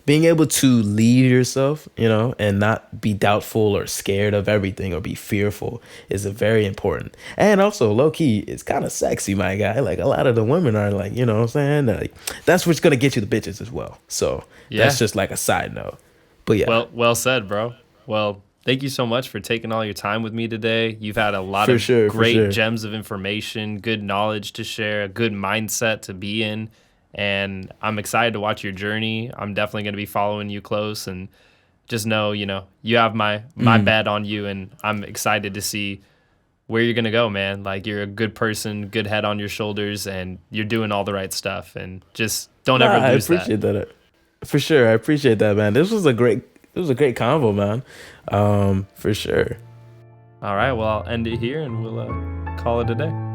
lead yourself, you know, and not be doubtful or scared of everything or be fearful is very important. And also, low key, it's kind of sexy, my guy. Like a lot of the women are like, you know what I'm saying? Like, that's what's going to get you the bitches as well. So that's just like a side note. But yeah. Well said, bro. Well, thank you so much for taking all your time with me today. You've had a lot of great gems of information, good knowledge to share, a good mindset to be in. And I'm excited to watch your journey. I'm definitely going to be following you close, and just know, you know, you have my bet on you, and I'm excited to see where you're going to go, man. Like, you're a good person, good head on your shoulders, and you're doing all the right stuff, and just don't ever lose that. I appreciate that. For sure. I appreciate that, man. This was a great convo, man. For sure. All right. Well, I'll end it here, and we'll call it a day.